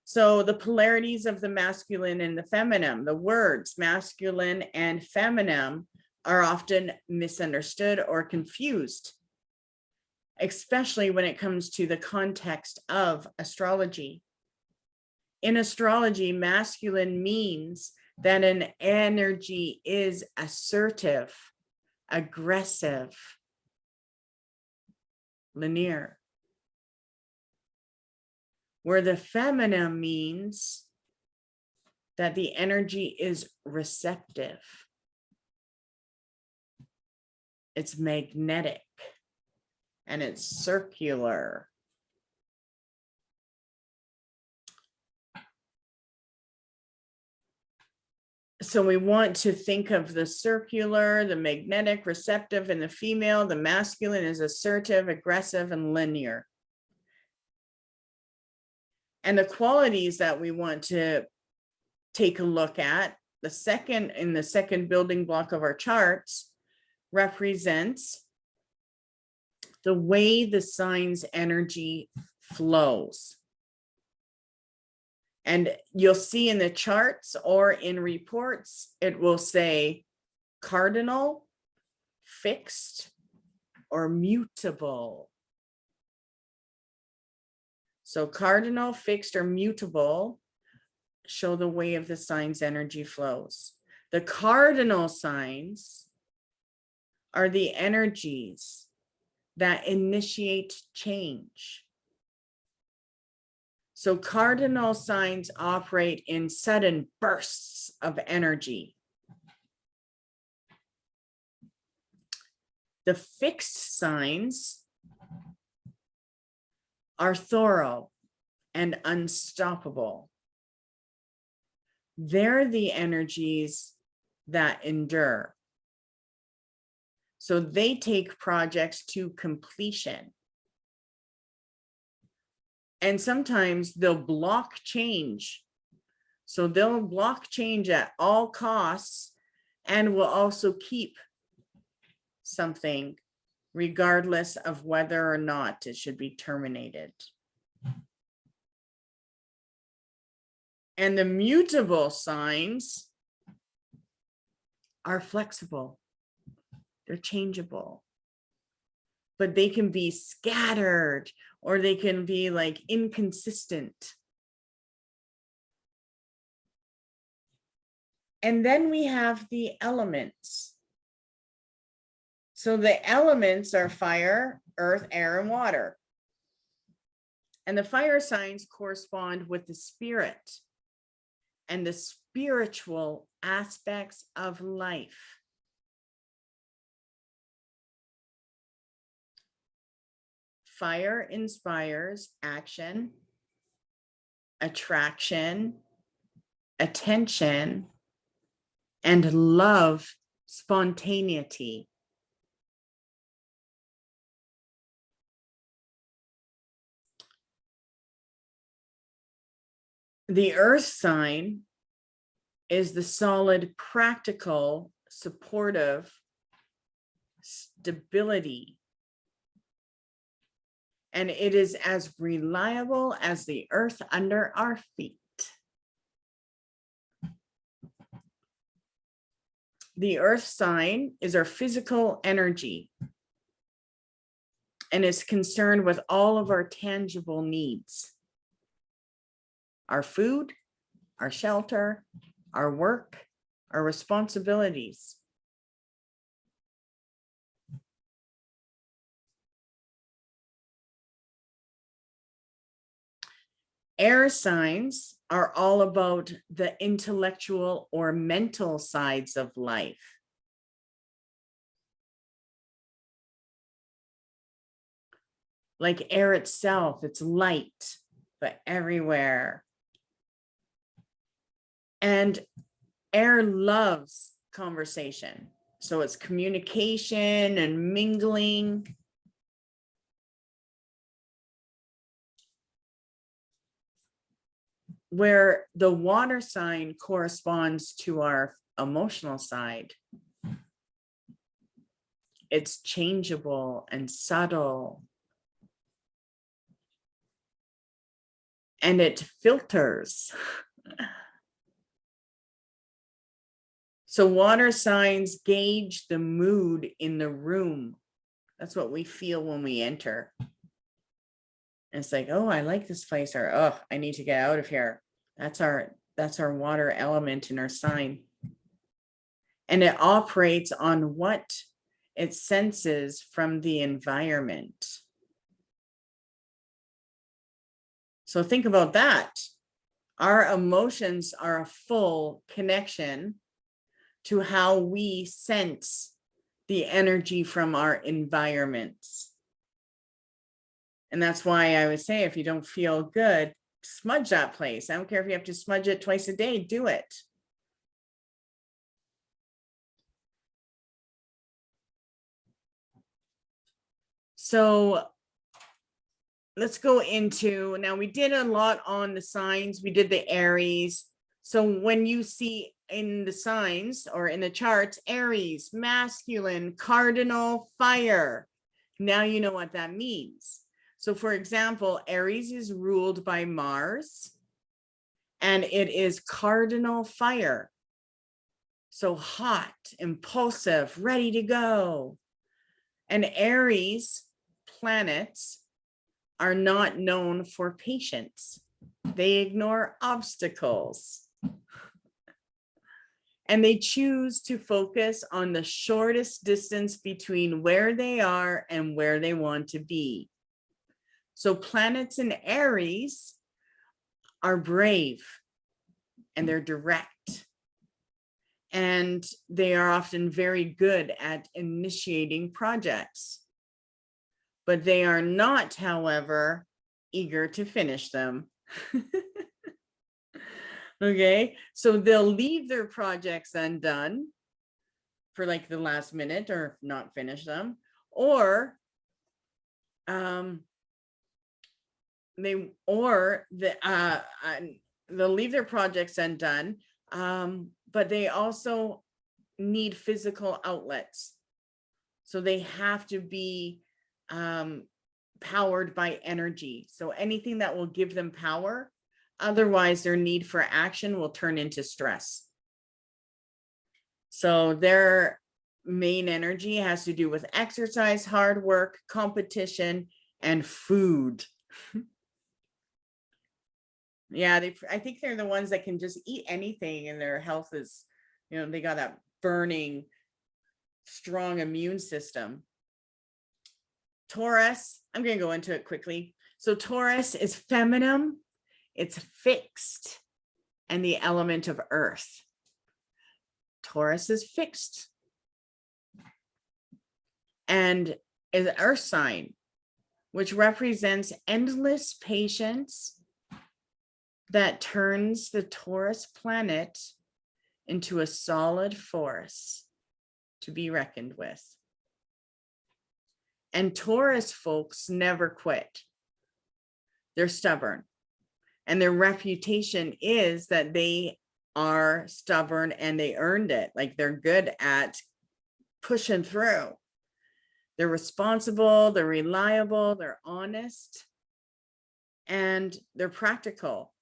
So the polarities of the masculine and the feminine, the words masculine and feminine are often misunderstood or confused, especially when it comes to the context of astrology. In astrology, masculine means that an energy is assertive, aggressive, linear. Where the feminine means that the energy is receptive. It's magnetic and it's circular. So we want to think of the circular, the magnetic, receptive in the female. The masculine is assertive, aggressive, and linear. And the qualities that we want to take a look at, the second building block of our charts, represents the way the sign's energy flows. And you'll see in the charts or in reports, it will say cardinal, fixed, or mutable. So cardinal, fixed, or mutable show the way of the sign's energy flows. The cardinal signs are the energies that initiate change. So cardinal signs operate in sudden bursts of energy. The fixed signs are thorough and unstoppable. They're the energies that endure. So they take projects to completion. And sometimes they'll block change. So they'll block change at all costs and will also keep something regardless of whether or not it should be terminated. And the mutable signs are flexible. They're changeable. But they can be scattered or they can be like inconsistent. And then we have the elements. So the elements are fire, earth, air, and water. And the fire signs correspond with the spirit and the spiritual aspects of life. Fire inspires action, attraction, attention, and love, spontaneity. The earth sign is the solid, practical, supportive stability. And it is as reliable as the earth under our feet. The earth sign is our physical energy and is concerned with all of our tangible needs. Our food, our shelter, our work, our responsibilities. Air signs are all about the intellectual or mental sides of life. Like air itself, it's light, but everywhere. And air loves conversation. So it's communication and mingling. Where the water sign corresponds to our emotional side. It's changeable and subtle. and it filters. So water signs gauge the mood in the room. That's what we feel when we enter. And it's like, oh, I like this place, or oh, I need to get out of here. That's our water element in our sign. And it operates on what it senses from the environment. So think about that. Our emotions are a full connection to how we sense the energy from our environments. And that's why I would say, if you don't feel good, smudge that place. I don't care if you have to smudge it twice a day, do it. So let's go into, now we did a lot on the signs. We did the Aries. So when you see in the signs or in the charts, Aries, masculine, cardinal, fire, now you know what that means. So for example, Aries is ruled by Mars and it is cardinal fire. So hot, impulsive, ready to go. And Aries planets are not known for patience. They ignore obstacles. And they choose to focus on the shortest distance between where they are and where they want to be. So planets in Aries are brave and they're direct. And they are often very good at initiating projects. But they are not, however, eager to finish them. Okay, so they'll leave their projects undone for like the last minute or not finish them, or they'll leave their projects undone, but they also need physical outlets. So they have to be powered by energy. So anything that will give them power, otherwise their need for action will turn into stress. So their main energy has to do with exercise, hard work, competition, and food. Yeah, I think they're the ones that can just eat anything and their health is, they got that burning, strong immune system. Taurus, I'm going to go into it quickly. So Taurus is feminine, it's fixed, and the element of earth. Taurus is fixed and is an earth sign, which represents endless patience that turns the Taurus planet into a solid force to be reckoned with. And Taurus folks never quit. They're stubborn. And their reputation is that they are stubborn and they earned it. Like they're good at pushing through. They're responsible, they're reliable, they're honest, and they're practical.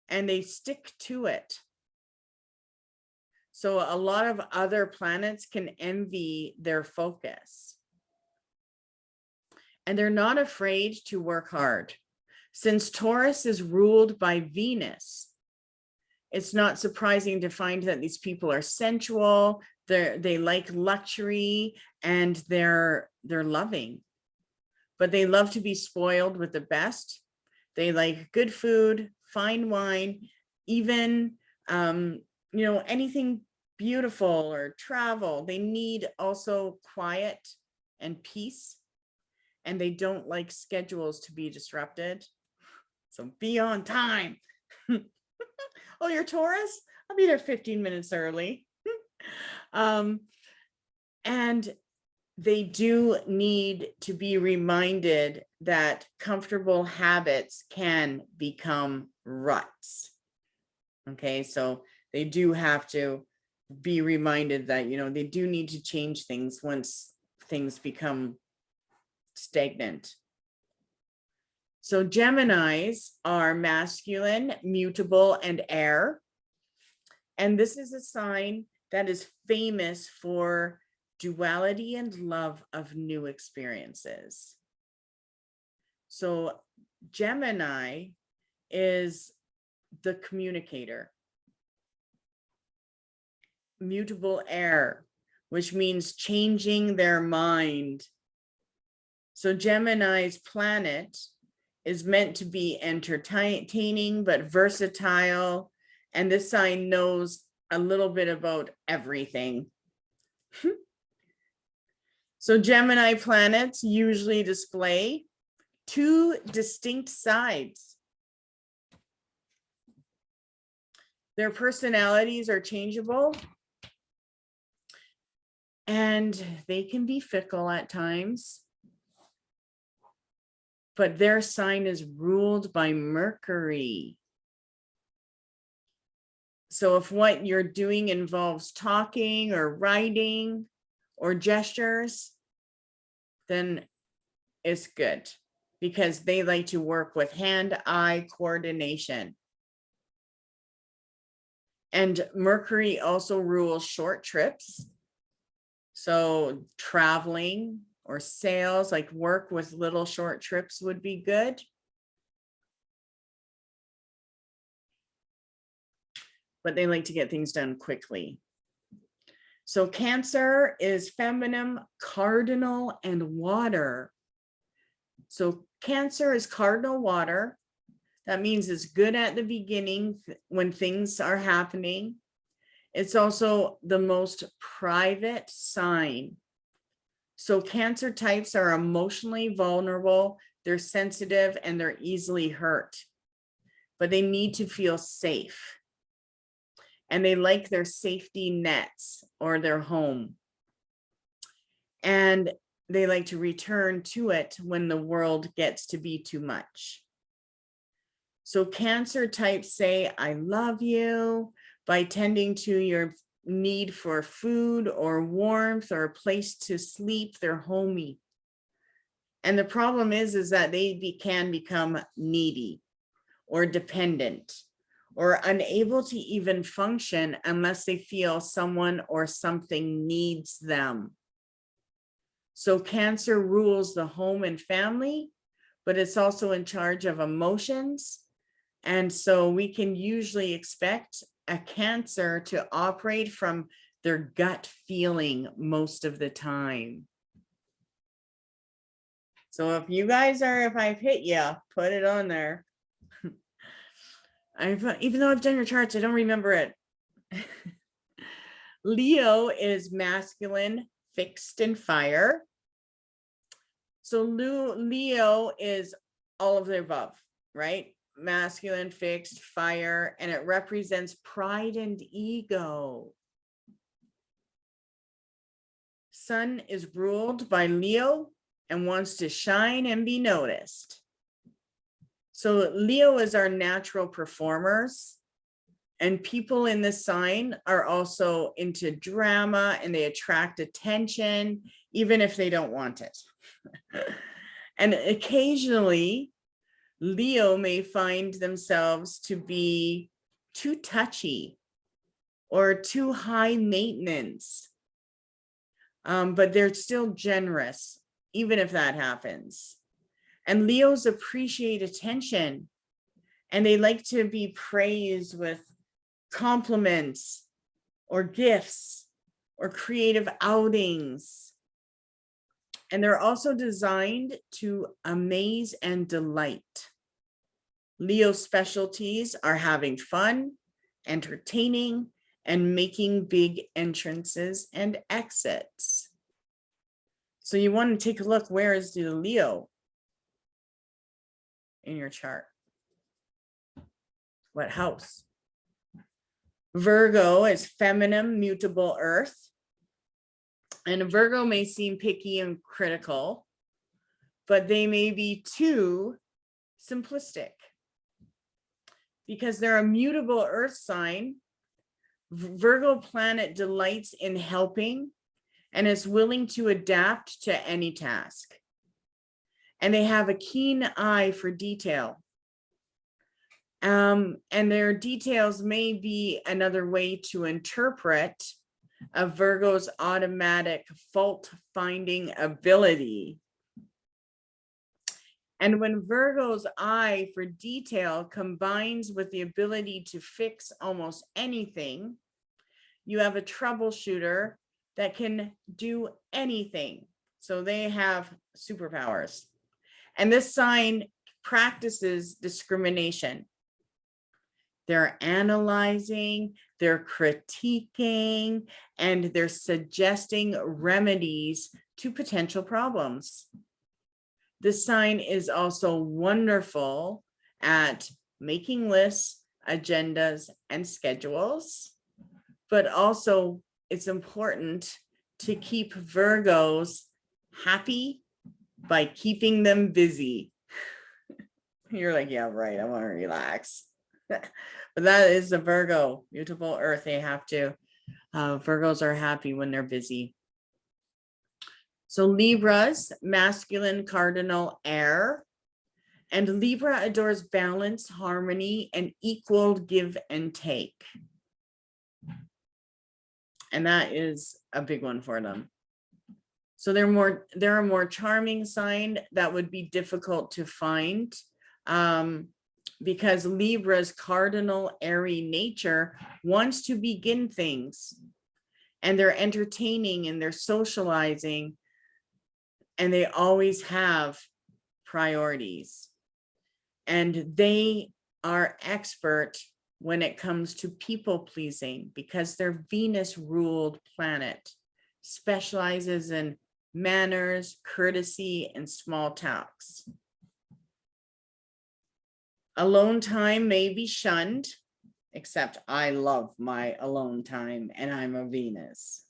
And they stick to it. So a lot of other planets can envy their focus. And they're not afraid to work hard. Since Taurus is ruled by Venus, it's not surprising to find that these people are sensual, they like luxury, and they're loving. But they love to be spoiled with the best. They like good food, fine wine, even anything beautiful or travel. They need also quiet and peace, and they don't like schedules to be disrupted. So be on time. Oh, you're Taurus? I'll be there 15 minutes early. And they do need to be reminded that comfortable habits can become ruts. Okay, so they do have to be reminded that, they do need to change things once things become stagnant. So Geminis are masculine, mutable, and air. And this is a sign that is famous for duality and love of new experiences. So Gemini is the communicator. Mutable air, which means changing their mind. So Gemini's planet is meant to be entertaining, but versatile. And this sign knows a little bit about everything. So Gemini planets usually display two distinct sides. Their personalities are changeable and they can be fickle at times, but their sign is ruled by Mercury. So if what you're doing involves talking or writing or gestures, then it's good because they like to work with hand-eye coordination. And Mercury also rules short trips. So traveling or sales, like work with little short trips would be good. But they like to get things done quickly. So Cancer is feminine, cardinal, and water. So Cancer is cardinal water. That means it's good at the beginning when things are happening. It's also the most private sign. So Cancer types are emotionally vulnerable, they're sensitive, and they're easily hurt. But they need to feel safe. And they like their safety nets or their home. And they like to return to it when the world gets to be too much. So Cancer types say, I love you by tending to your need for food or warmth or a place to sleep. They're homey. And the problem is that they can become needy or dependent or unable to even function unless they feel someone or something needs them. So Cancer rules the home and family, but it's also in charge of emotions. And so we can usually expect a Cancer to operate from their gut feeling most of the time. So if you guys are, if I've hit you, put it on there. Even though I've done your charts, I don't remember it. Leo is masculine, fixed, and fire. So Leo is all of the above, right? Masculine, fixed, fire, and it represents pride and ego. Sun is ruled by Leo and wants to shine and be noticed. So Leo is our natural performers, and people in this sign are also into drama and they attract attention, even if they don't want it. And occasionally, Leo may find themselves to be too touchy or too high maintenance, but they're still generous, even if that happens. And Leos appreciate attention and they like to be praised with compliments or gifts or creative outings. And they're also designed to amaze and delight. Leo specialties are having fun, entertaining, and making big entrances and exits. So you want to take a look, where is the Leo in your chart? What house? Virgo is feminine, mutable earth. And Virgo may seem picky and critical, but they may be too simplistic because they're a mutable earth sign. Virgo planet delights in helping and is willing to adapt to any task. and they have a keen eye for detail. And their details may be another way to interpret a Virgo's automatic fault-finding ability. And when Virgo's eye for detail combines with the ability to fix almost anything, you have a troubleshooter that can do anything. So they have superpowers. And this sign practices discrimination. They're analyzing, they're critiquing, and they're suggesting remedies to potential problems. This sign is also wonderful at making lists, agendas, and schedules, but also it's important to keep Virgos happy by keeping them busy. You're like, yeah, right, I want to relax. But that is the Virgo, beautiful earth. They have to, Virgos are happy when they're busy. So Libra's masculine cardinal air, and Libra adores balance, harmony, and equal give and take. And that is a big one for them. So they're a more charming sign that would be difficult to find. Because Libra's cardinal airy nature wants to begin things, and they're entertaining and they're socializing, and they always have priorities, and they are expert when it comes to people pleasing because their Venus ruled planet specializes in manners, courtesy, and small talks. Alone time may be shunned, except I love my alone time and I'm a Venus.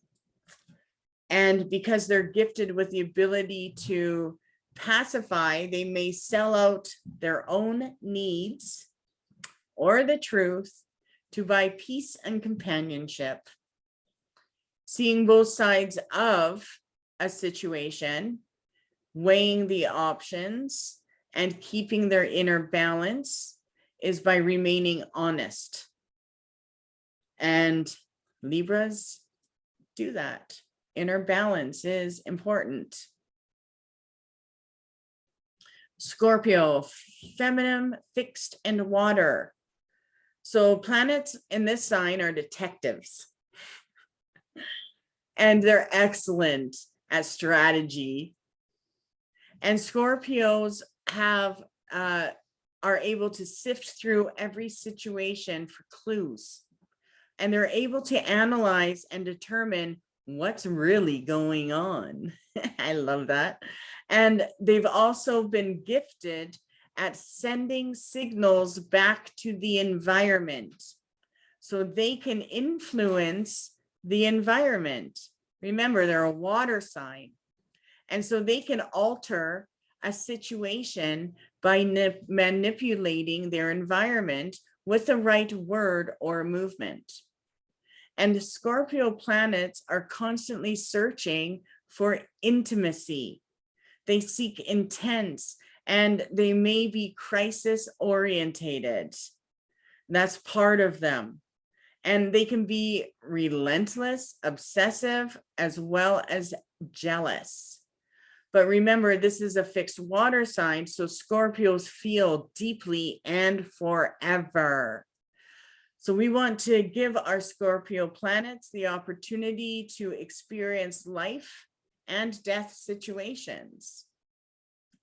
And because they're gifted with the ability to pacify, they may sell out their own needs or the truth to buy peace and companionship. Seeing both sides of a situation, weighing the options, and keeping their inner balance is by remaining honest. And Libras do that. Inner balance is important. Scorpio, feminine, fixed, and water. So planets in this sign are detectives. And they're excellent at strategy. And Scorpios are able to sift through every situation for clues, and they're able to analyze and determine what's really going on. I love that. And they've also been gifted at sending signals back to the environment so they can influence the environment. Remember, they're a water sign, and so they can alter a situation by manipulating their environment with the right word or movement. And Scorpio planets are constantly searching for intimacy. They seek intense, and they may be crisis orientated. That's part of them. And they can be relentless, obsessive, as well as jealous. But remember, this is a fixed water sign, so Scorpios feel deeply and forever. So we want to give our Scorpio planets the opportunity to experience life and death situations.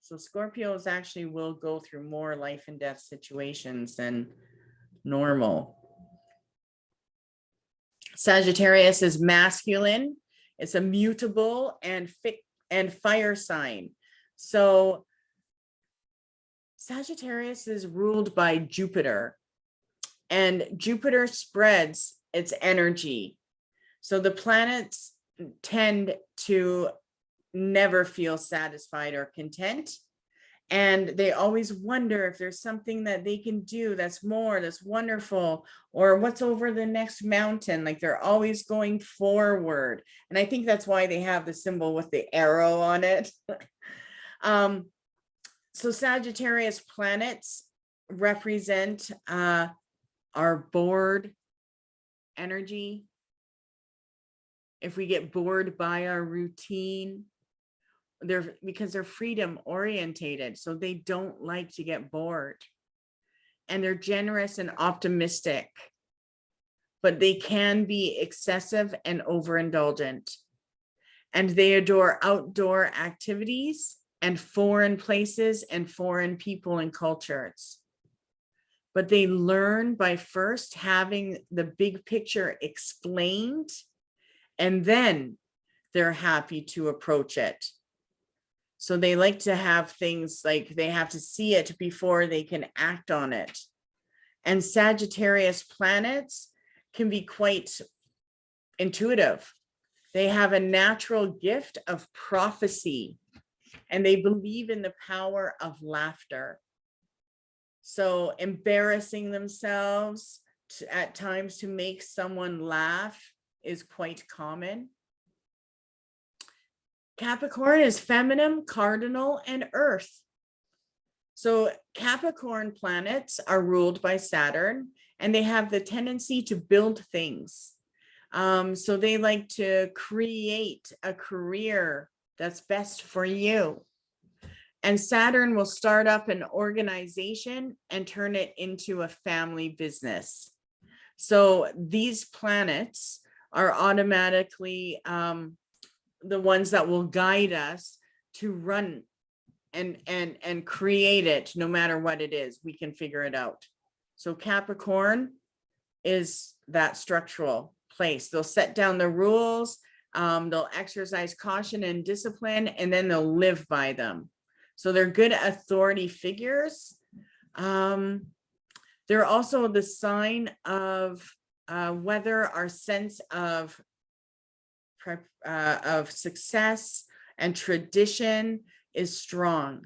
So Scorpios actually will go through more life and death situations than normal. Sagittarius is masculine. It's a mutable and fire sign. So Sagittarius is ruled by Jupiter, and Jupiter spreads its energy. So the planets tend to never feel satisfied or content, and they always wonder if there's something that they can do that's more, that's wonderful, or what's over the next mountain. Like they're always going forward. And I think that's why they have the symbol with the arrow on it. So Sagittarius planets represent our bored energy. If we get bored by our routine, because they're freedom orientated, so they don't like to get bored. And they're generous and optimistic, but they can be excessive and overindulgent. And they adore outdoor activities and foreign places and foreign people and cultures. But they learn by first having the big picture explained, and then they're happy to approach it. So they like to have things like they have to see it before they can act on it. And Sagittarius planets can be quite intuitive. They have a natural gift of prophecy, and they believe in the power of laughter. So embarrassing themselves at times to make someone laugh is quite common. Capricorn is feminine, cardinal, and earth. So Capricorn planets are ruled by Saturn, and they have the tendency to build things. So they like to create a career that's best for you. And Saturn will start up an organization and turn it into a family business. So these planets are automatically the ones that will guide us to run and create it. No matter what it is, we can figure it out. So Capricorn is that structural place. They'll set down the rules, they'll exercise caution and discipline, and then they'll live by them. So they're good authority figures. They're also the sign of whether our sense of success and tradition is strong.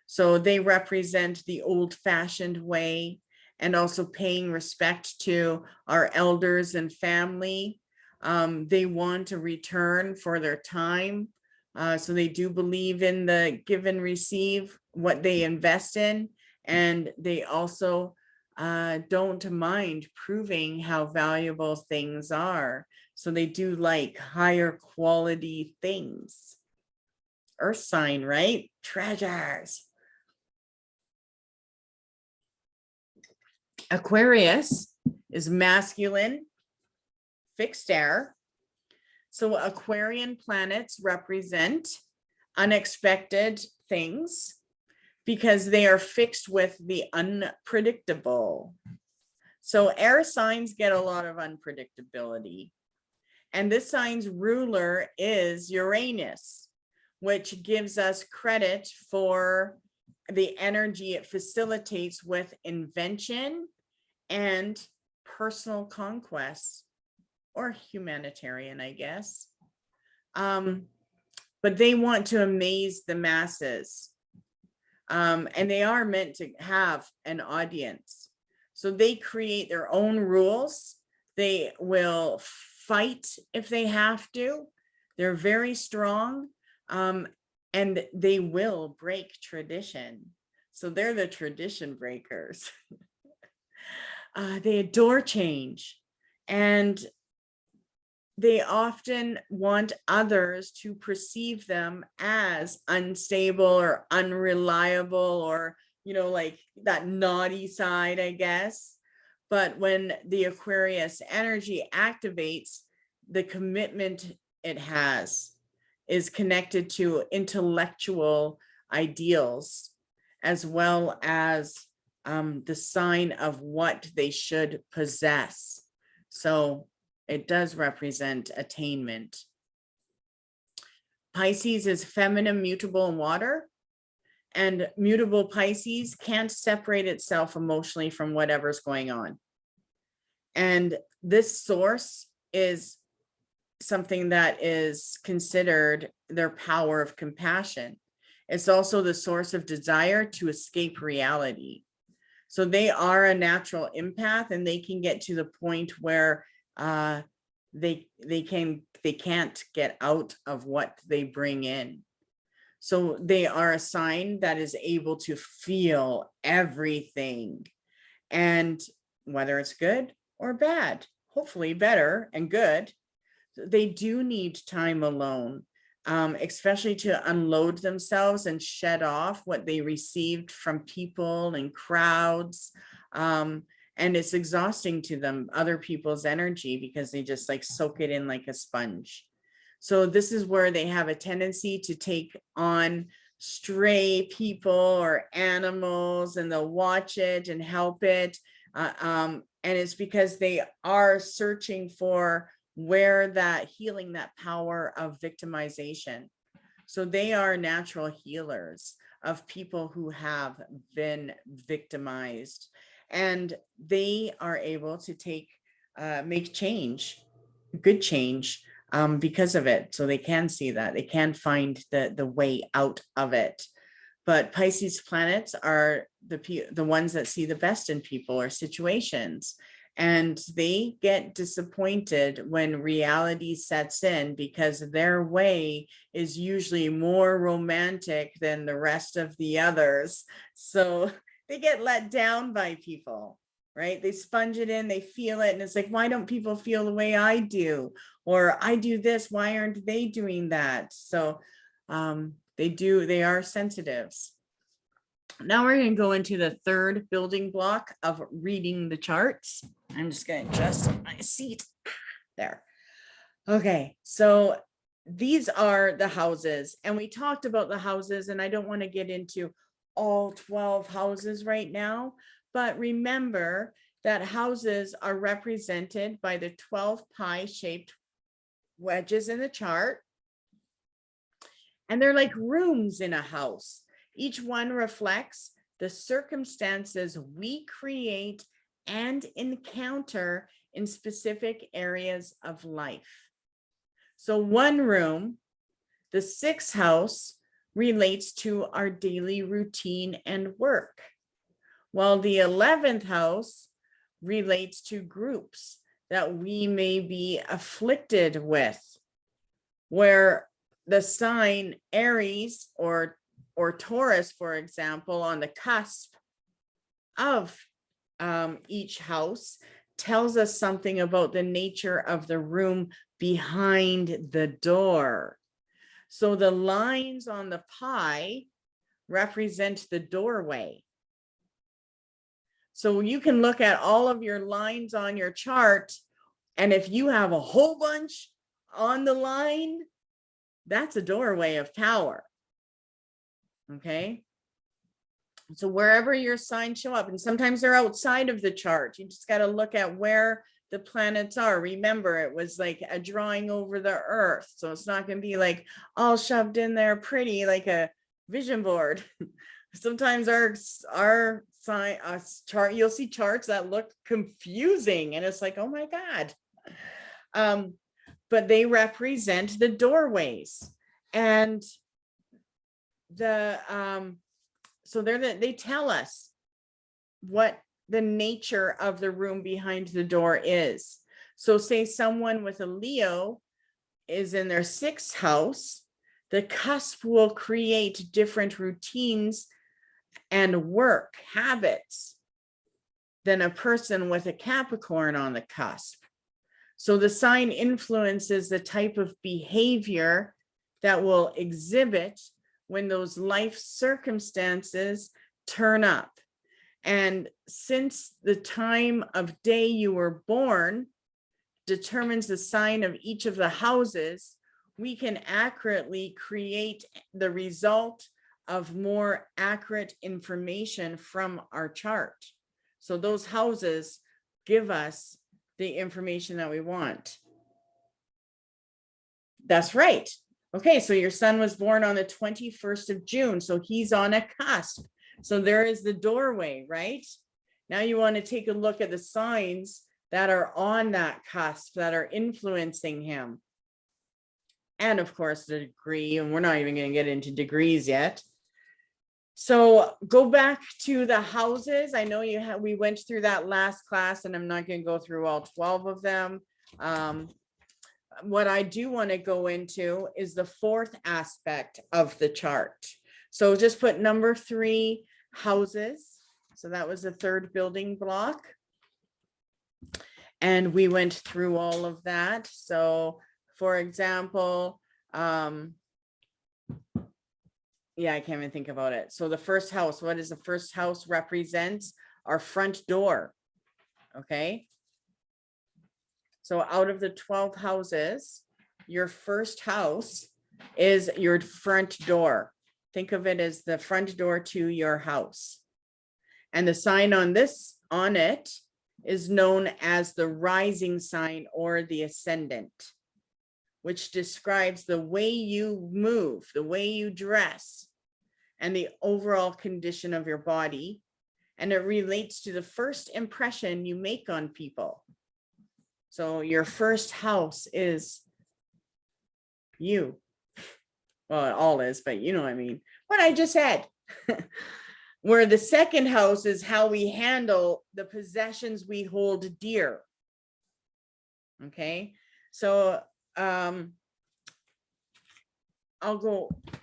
So they represent the old-fashioned way, and also paying respect to our elders and family. They want a return for their time. So they do believe in the give and receive what they invest in. And they also don't mind proving how valuable things are. So they do like higher quality things. Earth sign, right? Treasures. Aquarius is masculine, fixed air. So Aquarian planets represent unexpected things because they are fixed with the unpredictable. So air signs get a lot of unpredictability. And this sign's ruler is Uranus, which gives us credit for the energy it facilitates with invention and personal conquest, or humanitarian, I guess. But they want to amaze the masses. And they are meant to have an audience. So they create their own rules. They will fight if they have to. They're very strong, and they will break tradition. So they're the tradition breakers. They adore change, and they often want others to perceive them as unstable or unreliable, or, you know, like that naughty side, I guess. But when the Aquarius energy activates, the commitment it has is connected to intellectual ideals, as well as the sign of what they should possess. So it does represent attainment. Pisces is feminine, mutable, and water. And mutable Pisces can't separate itself emotionally from whatever's going on. And this source is something that is considered their power of compassion. It's also the source of desire to escape reality. So they are a natural empath, and they can get to the point where they can't get out of what they bring in. So they are a sign that is able to feel everything, and whether it's good or bad, hopefully better and good, they do need time alone, especially to unload themselves and shed off what they received from people and crowds. And it's exhausting to them, other people's energy, because they just like soak it in like a sponge. So this is where they have a tendency to take on stray people or animals, and they'll watch it and help it. And it's because they are searching for where that healing, that power of victimization. So they are natural healers of people who have been victimized, and they are able to make change, good change, because of it. So they can see that, they can find the way out of it. But Pisces planets are the ones that see the best in people or situations. And they get disappointed when reality sets in, because their way is usually more romantic than the rest of the others. So they get let down by people, right? They sponge it in, they feel it, and it's like, why don't people feel the way I do? Or I do this, why aren't they doing that? So they are sensitives. Now we're going to go into the third building block of reading the charts. I'm just going to adjust my seat there. Okay, so these are the houses, and we talked about the houses, and I don't want to get into all 12 houses right now, but remember that houses are represented by the 12 pie-shaped wedges in the chart, and they're like rooms in a house. Each one reflects the circumstances we create and encounter in specific areas of life. So one room, the sixth house, relates to our daily routine and work, while the 11th house relates to groups that we may be afflicted with, where the sign Aries or Taurus, for example, on the cusp of each house, tells us something about the nature of the room behind the door. So the lines on the pie represent the doorway. So you can look at all of your lines on your chart, and if you have a whole bunch on the line, that's a doorway of power. Okay. So wherever your signs show up, and sometimes they're outside of the chart, you just got to look at where the planets are. Remember, it was like a drawing over the earth. So it's not going to be like all shoved in there pretty like a vision board. Sometimes our sign chart, you'll see charts that look confusing, and it's like, oh my God. But they represent the doorways, and so they tell us what the nature of the room behind the door is. So say someone with a Leo is in their sixth house, the cusp will create different routines and work habits than a person with a Capricorn on the cusp. So the sign influences the type of behavior that will exhibit when those life circumstances turn up. And since the time of day you were born determines the sign of each of the houses, we can accurately create the result of more accurate information from our chart. So those houses give us the information that we want. That's right. Okay, so your son was born on the 21st of June, so he's on a cusp. So there is the doorway, right? Now you want to take a look at the signs that are on that cusp that are influencing him. And of course, the degree, and we're not even going to get into degrees yet. So go back to the houses. I know we went through that last class, and I'm not going to go through all 12 of them. what I do want to go into is the fourth aspect of the chart. So just put number 3, houses. So that was the third building block. And we went through all of that. So for example, yeah, I can't even think about it. So the first house, what does the first house represents? Our front door. Okay. So out of the 12 houses, your first house is your front door. Think of it as the front door to your house. And the sign on it is known as the rising sign or the ascendant, which describes the way you move, the way you dress, and the overall condition of your body. And it relates to the first impression you make on people. So your first house is you. Well, it all is, but you know what I mean. What I just said. Where the second house is how we handle the possessions we hold dear. Okay, so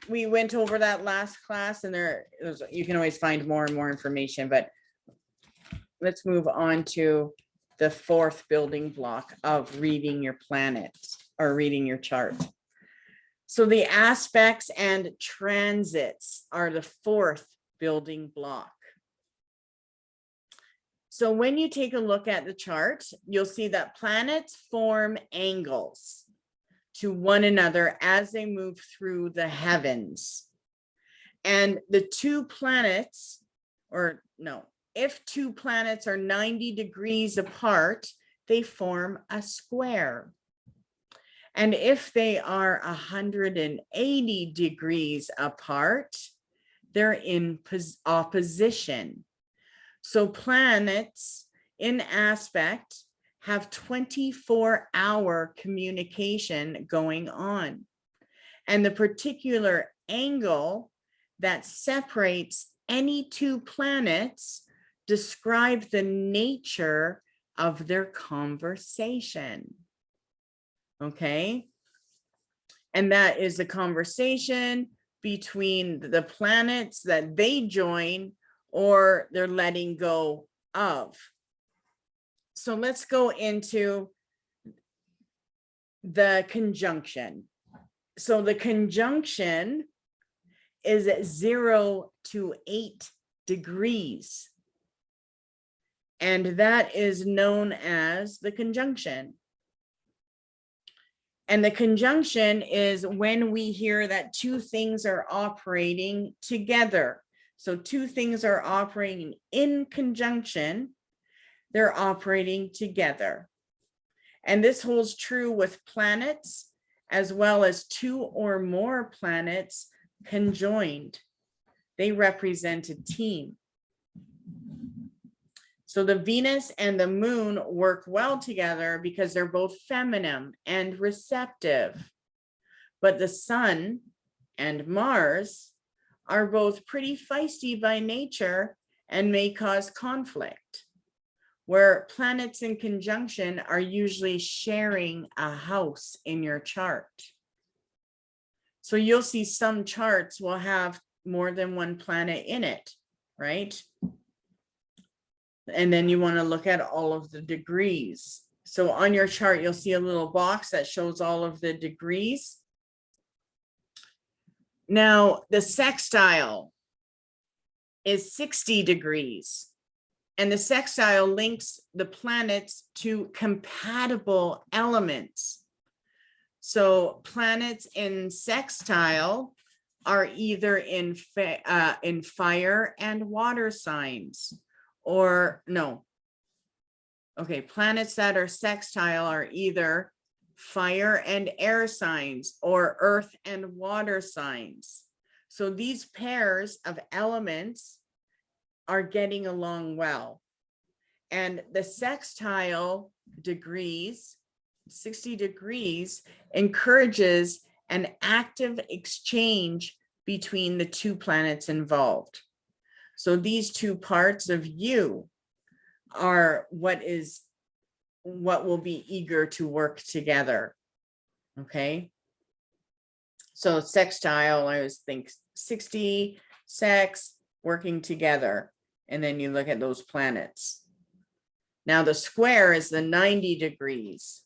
we went over that last class, and you can always find more and more information, but let's move on to the fourth building block of reading your planet or reading your chart. So the aspects and transits are the fourth building block. So when you take a look at the chart, you'll see that planets form angles to one another as they move through the heavens. And the two planets, if two planets are 90 degrees apart, they form a square. And if they are 180 degrees apart, they're in opposition. So planets in aspect have 24-hour communication going on. And the particular angle that separates any two planets describe the nature of their conversation. Okay? And that is the conversation between the planets that they join or they're letting go of. So let's go into the conjunction. So the conjunction is at 0 to 8 degrees. And that is known as the conjunction. And the conjunction is when we hear that two things are operating together. So two things are operating in conjunction, they're operating together. And this holds true with planets as well as two or more planets conjoined. They represent a team. So the Venus and the moon work well together because they're both feminine and receptive. But the sun and Mars are both pretty feisty by nature and may cause conflict, where planets in conjunction are usually sharing a house in your chart. So you'll see some charts will have more than one planet in it, right? And then you want to look at all of the degrees. So on your chart, you'll see a little box that shows all of the degrees. Now, the sextile is 60 degrees. And the sextile links the planets to compatible elements. So planets in sextile are either in fire and water signs. Or no. Okay, planets that are sextile are either fire and air signs or earth and water signs. So these pairs of elements are getting along well. And the sextile degrees, 60 degrees, encourages an active exchange between the two planets involved. So these two parts of you are what will be eager to work together. Okay. So sextile, I always think 60, sex, working together. And then you look at those planets. Now the square is the 90 degrees.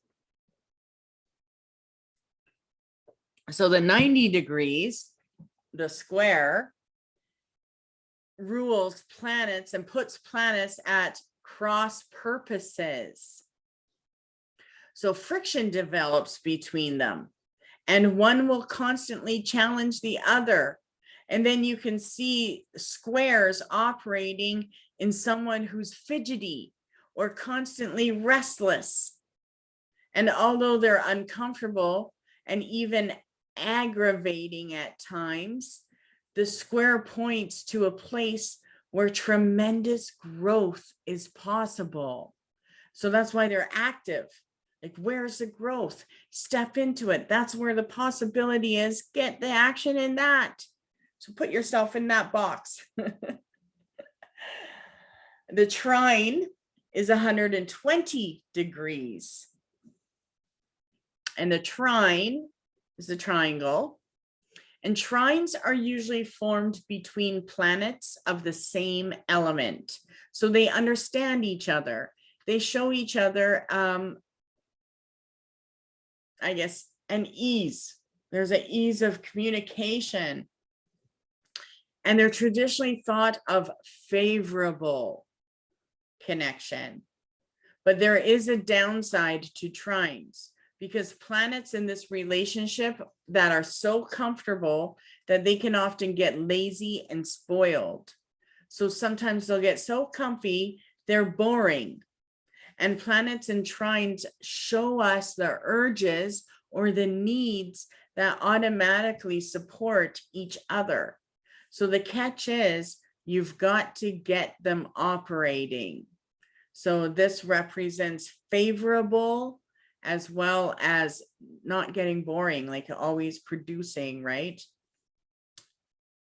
So the 90 degrees, the square, rules planets and puts planets at cross purposes. So friction develops between them, and one will constantly challenge the other. And then you can see squares operating in someone who's fidgety or constantly restless. And although they're uncomfortable and even aggravating at times, the square points to a place where tremendous growth is possible. So that's why they're active. Like, where's the growth? Step into it. That's where the possibility is. Get the action in that. So put yourself in that box. The trine is 120 degrees. And the trine is the triangle. And trines are usually formed between planets of the same element. So they understand each other. They show each other, I guess, an ease. There's an ease of communication. And they're traditionally thought of favorable connection. But there is a downside to trines, because planets in this relationship that are so comfortable that they can often get lazy and spoiled. So sometimes they'll get so comfy, they're boring. And planets in trines show us the urges or the needs that automatically support each other. So the catch is, you've got to get them operating. So this represents favorable as well as not getting boring, like always producing, right?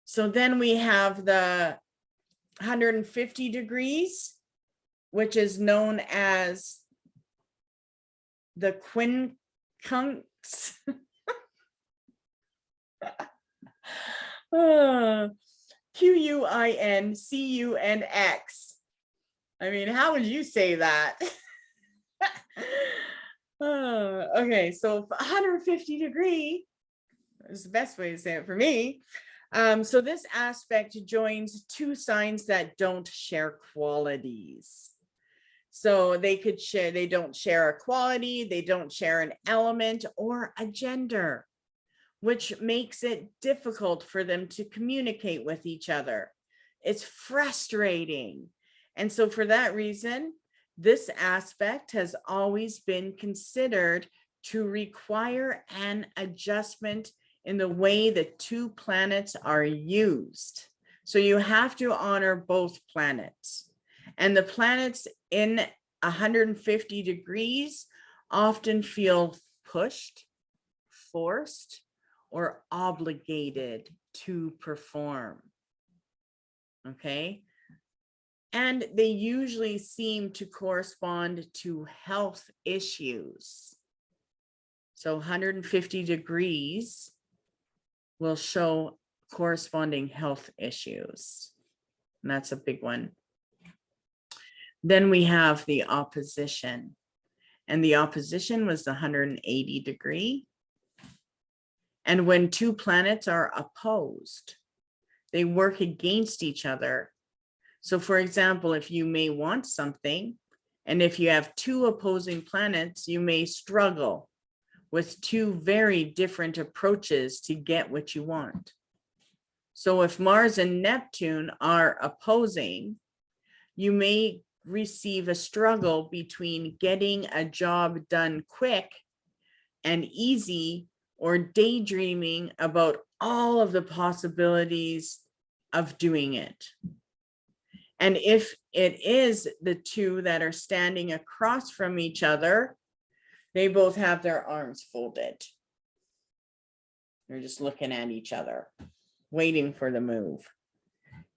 So then we have the 150 degrees, which is known as the quincunx. Quincunx. I mean, how would you say that? Okay, so 150 degree is the best way to say it for me. So this aspect joins two signs that don't share qualities. So they could share, they don't share a quality, they don't share an element or a gender, which makes it difficult for them to communicate with each other. It's frustrating. And so for that reason, this aspect has always been considered to require an adjustment in the way the two planets are used. So you have to honor both planets. And the planets in 150 degrees often feel pushed, forced, or obligated to perform. Okay. And they usually seem to correspond to health issues. So 150 degrees will show corresponding health issues. And that's a big one. Then we have the opposition. And the opposition was the 180 degree. And when two planets are opposed, they work against each other. So for example, if you may want something, and if you have two opposing planets, you may struggle with two very different approaches to get what you want. So if Mars and Neptune are opposing, you may receive a struggle between getting a job done quick and easy, or daydreaming about all of the possibilities of doing it. And if it is the two that are standing across from each other, they both have their arms folded. They're just looking at each other, waiting for the move.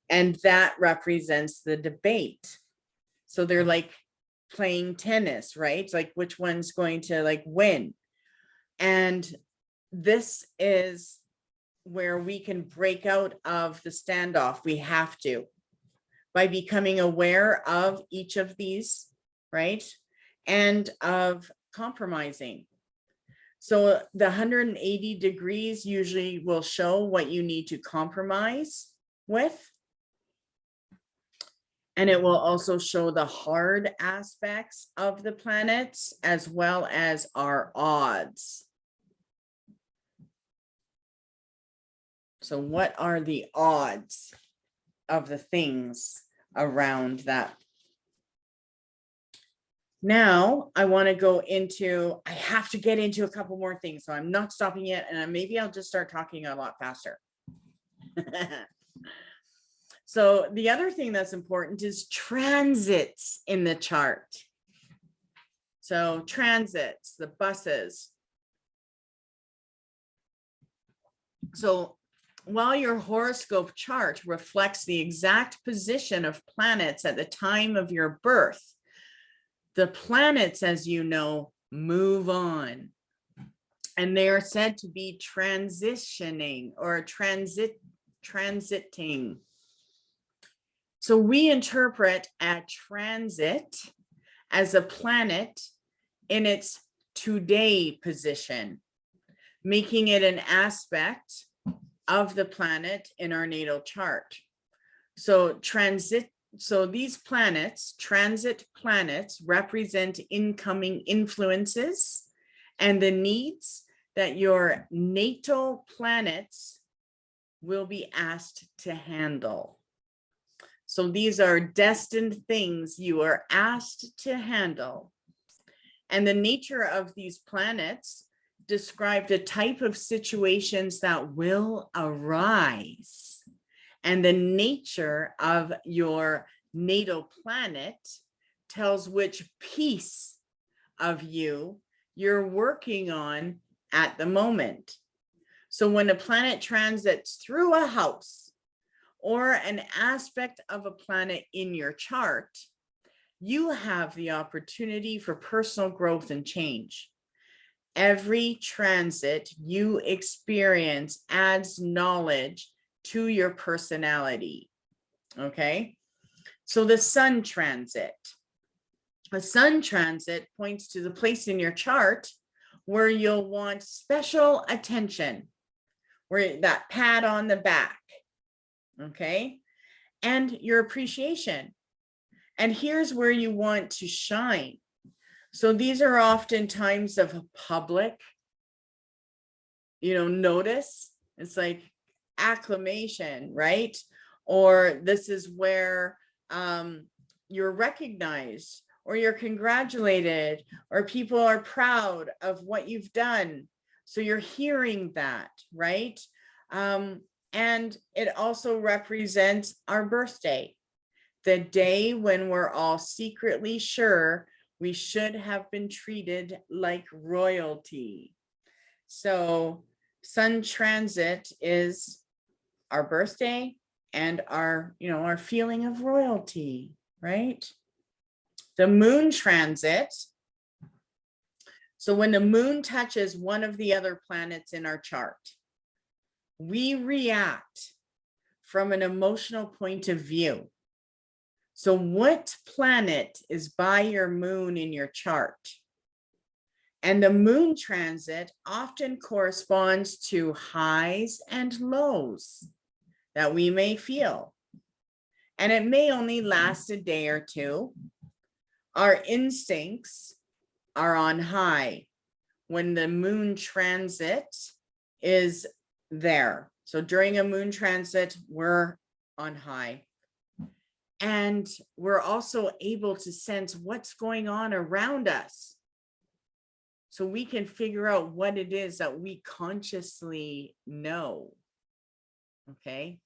And that represents the debate. So they're like playing tennis, right? It's like which one's going to like win. And this is where we can break out of the standoff. We have to, by becoming aware of each of these, right? And of compromising. So the 180 degrees usually will show what you need to compromise with. And it will also show the hard aspects of the planets as well as our odds. So what are the odds of the things around that? Now I want to go into, I have to get into a couple more things, so I'm not stopping yet, and maybe I'll just start talking a lot faster. So the other thing that's important is transits in the chart. So transits, the buses. So while your horoscope chart reflects the exact position of planets at the time of your birth, the planets, as you know, move on. And they are said to be transitioning or transiting. So we interpret a transit as a planet in its today position, making it an aspect of the planet in our natal chart. So these planets, transit planets, represent incoming influences and the needs that your natal planets will be asked to handle. So these are destined things you are asked to handle. And the nature of these planets describe the type of situations that will arise. And the nature of your natal planet tells which piece of you're working on at the moment. So when a planet transits through a house or an aspect of a planet in your chart, you have the opportunity for personal growth and change. Every transit you experience adds knowledge to your personality. Okay, so the sun transit. A sun transit points to the place in your chart where you'll want special attention, where that pat on the back, okay, and your appreciation. And here's where you want to shine. So these are often times of public, notice. It's like acclamation, right? Or this is where you're recognized, or you're congratulated, or people are proud of what you've done. So you're hearing that, right? And it also represents our birthday, the day when we're all secretly sure we should have been treated like royalty. So sun transit is our birthday and our feeling of royalty, right? The moon transit. So when the moon touches one of the other planets in our chart, we react from an emotional point of view. So what planet is by your moon in your chart? And the moon transit often corresponds to highs and lows that we may feel. And it may only last a day or two. Our instincts are on high when the moon transit is there. So during a moon transit, we're on high. And we're also able to sense what's going on around us. So we can figure out what it is that we consciously know. Okay.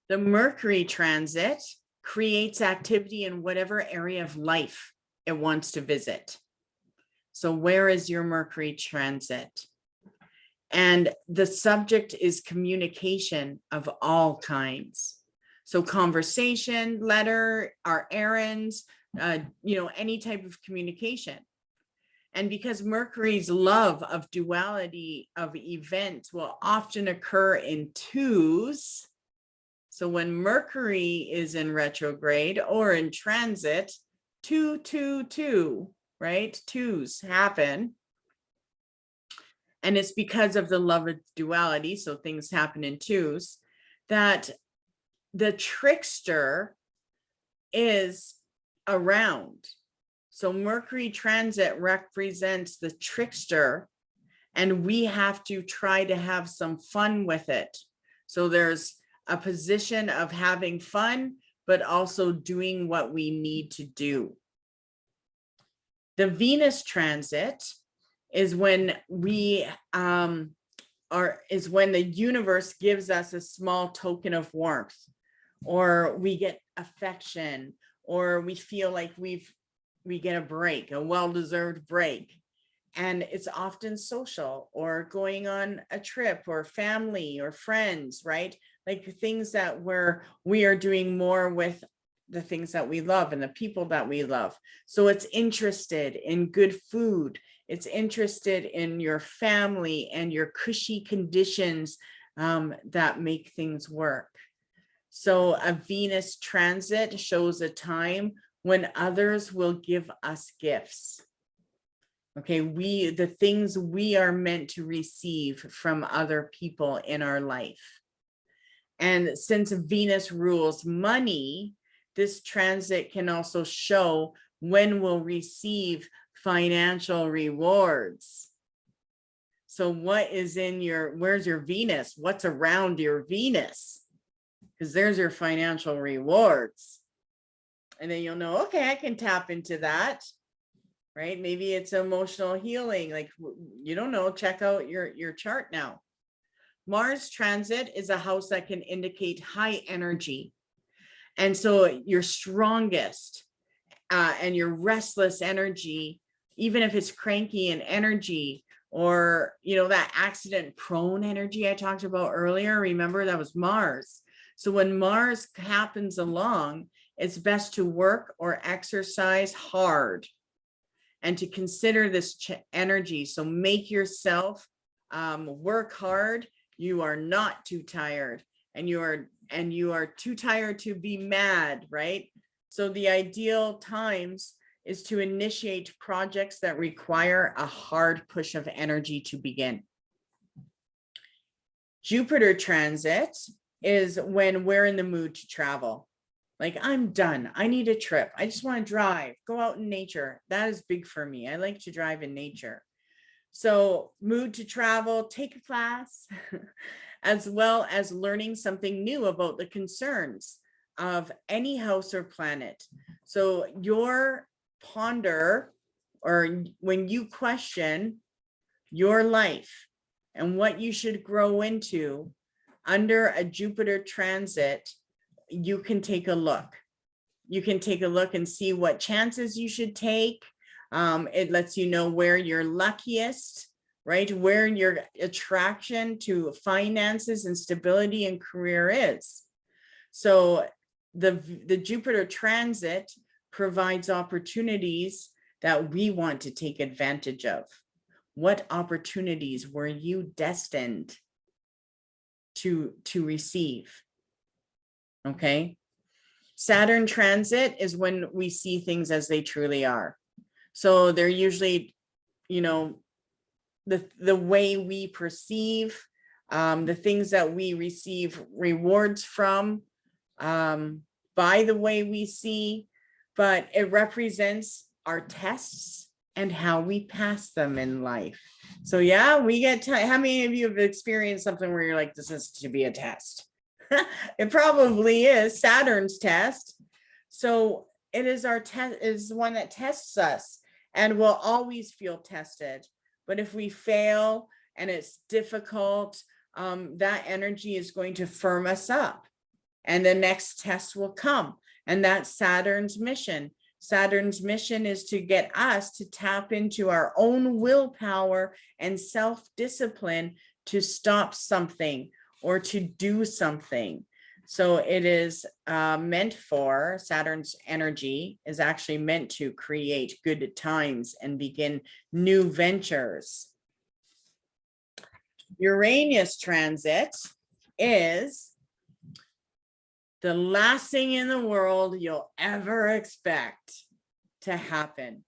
The Mercury transit creates activity in whatever area of life it wants to visit. So where is your Mercury transit? And the subject is communication of all kinds. So conversation, letter, our errands, any type of communication. And because Mercury's love of duality of events will often occur in twos. So when Mercury is in retrograde or in transit, 2, 2, 2, right? Twos happen. And it's because of the love of duality, so things happen in twos, that the trickster is around. So Mercury transit represents the trickster, and we have to try to have some fun with it. So there's a position of having fun, but also doing what we need to do. The Venus transit is when we is when the universe gives us a small token of warmth, or we get affection, or we feel like we get a break, a well-deserved break. And it's often social, or going on a trip, or family, or friends, right? Like things that we are doing more with the things that we love and the people that we love. So it's interested in good food. It's interested in your family and your cushy conditions that make things work. So a Venus transit shows a time when others will give us gifts. Okay, the things we are meant to receive from other people in our life. And since Venus rules money, this transit can also show when we'll receive financial rewards. So what is in where's your Venus? What's around your Venus? Because there's your financial rewards. And then you'll know, okay, I can tap into that, right? Maybe it's emotional healing. Like, you don't know, check out your chart now. Mars transit is a house that can indicate high energy. And so your strongest and your restless energy, even if it's cranky and energy, or, that accident prone energy I talked about earlier, remember that was Mars. So when Mars happens along, it's best to work or exercise hard and to consider this energy. So make yourself work hard. You are not too tired, and you are too tired to be mad, right? So the ideal times is to initiate projects that require a hard push of energy to begin. Jupiter transit is when we're in the mood to travel. Like, I'm done. I need a trip. I just want to drive, go out in nature. That is big for me. I like to drive in nature. So mood to travel, take a class, as well as learning something new about the concerns of any house or planet. So your ponder, or when you question your life and what you should grow into under a Jupiter transit, you can take a look. You can take a look and see what chances you should take. It lets you know where you're luckiest, right? Where your attraction to finances and stability and career is. So the Jupiter transit provides opportunities that we want to take advantage of. What opportunities were you destined to receive? Okay. Saturn transit is when we see things as they truly are. So they're usually, the way we perceive, the things that we receive rewards from, by the way we see, but it represents our tests and how we pass them in life. So yeah, we get, how many of you have experienced something where you're like, this is to be a test? It probably is Saturn's test. So it is our test, is one that tests us, and we'll always feel tested. But if we fail and it's difficult, that energy is going to firm us up, and the next test will come. And that's Saturn's mission. Saturn's mission is to get us to tap into our own willpower and self-discipline to stop something or to do something. So it is meant for, Saturn's energy is actually meant to create good times and begin new ventures. Uranus transit is the last thing in the world you'll ever expect to happen.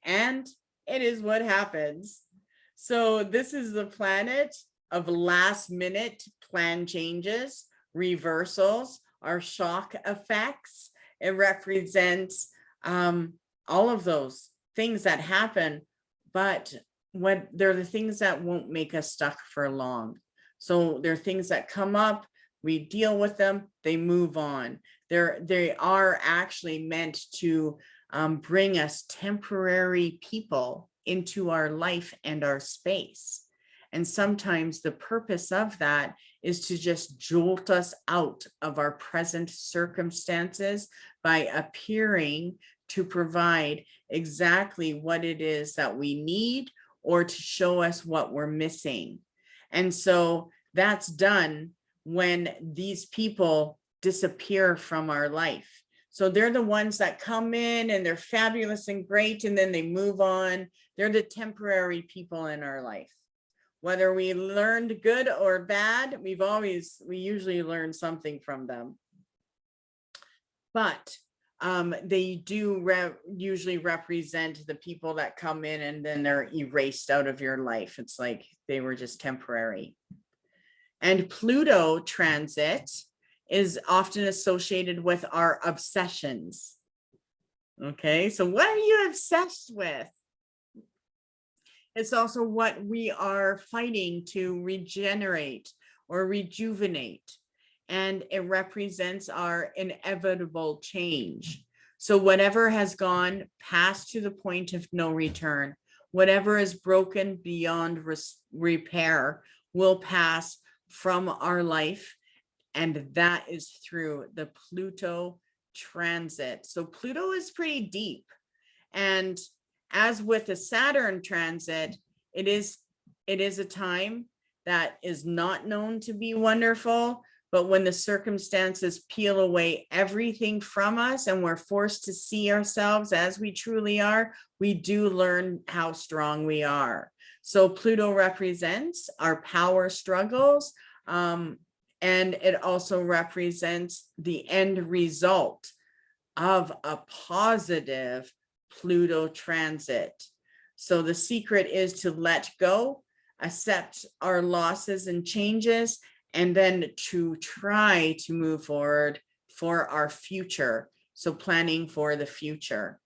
And it is what happens. So this is the planet of last minute plan changes, reversals, or shock effects. It represents all of those things that happen, but what they're the things that won't make us stuck for long. So they're things that come up, we deal with them, they move on. They are actually meant to bring us temporary people into our life and our space. And sometimes the purpose of that is to just jolt us out of our present circumstances by appearing to provide exactly what it is that we need or to show us what we're missing. And so that's done when these people disappear from our life. So they're the ones that come in and they're fabulous and great, and then they move on. They're the temporary people in our life. Whether we learned good or bad, we usually learn something from them. But they do usually represent the people that come in and then they're erased out of your life. It's like they were just temporary. And Pluto transit is often associated with our obsessions. Okay, so what are you obsessed with? It's also what we are fighting to regenerate or rejuvenate. And it represents our inevitable change. So whatever has gone past to the point of no return, whatever is broken beyond repair will pass from our life. And that is through the Pluto transit. So Pluto is pretty deep. And as with the Saturn transit, it is a time that is not known to be wonderful, but when the circumstances peel away everything from us and we're forced to see ourselves as we truly are, we do learn how strong we are. So Pluto represents our power struggles, and it also represents the end result of a positive Pluto transit. So the secret is to let go, accept our losses and changes, and then to try to move forward for our future. So planning for the future.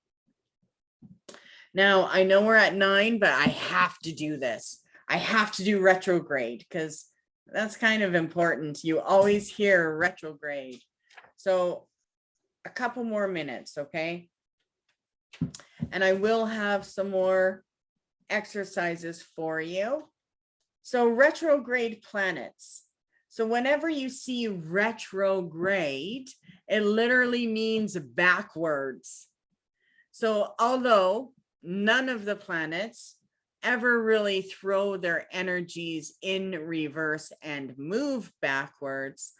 Now, I know we're at 9, but I have to do this. I have to do retrograde because that's kind of important. You always hear retrograde. So a couple more minutes, okay? And I will have some more exercises for you. So retrograde planets. So whenever you see retrograde, it literally means backwards. So although none of the planets ever really throw their energies in reverse and move backwards,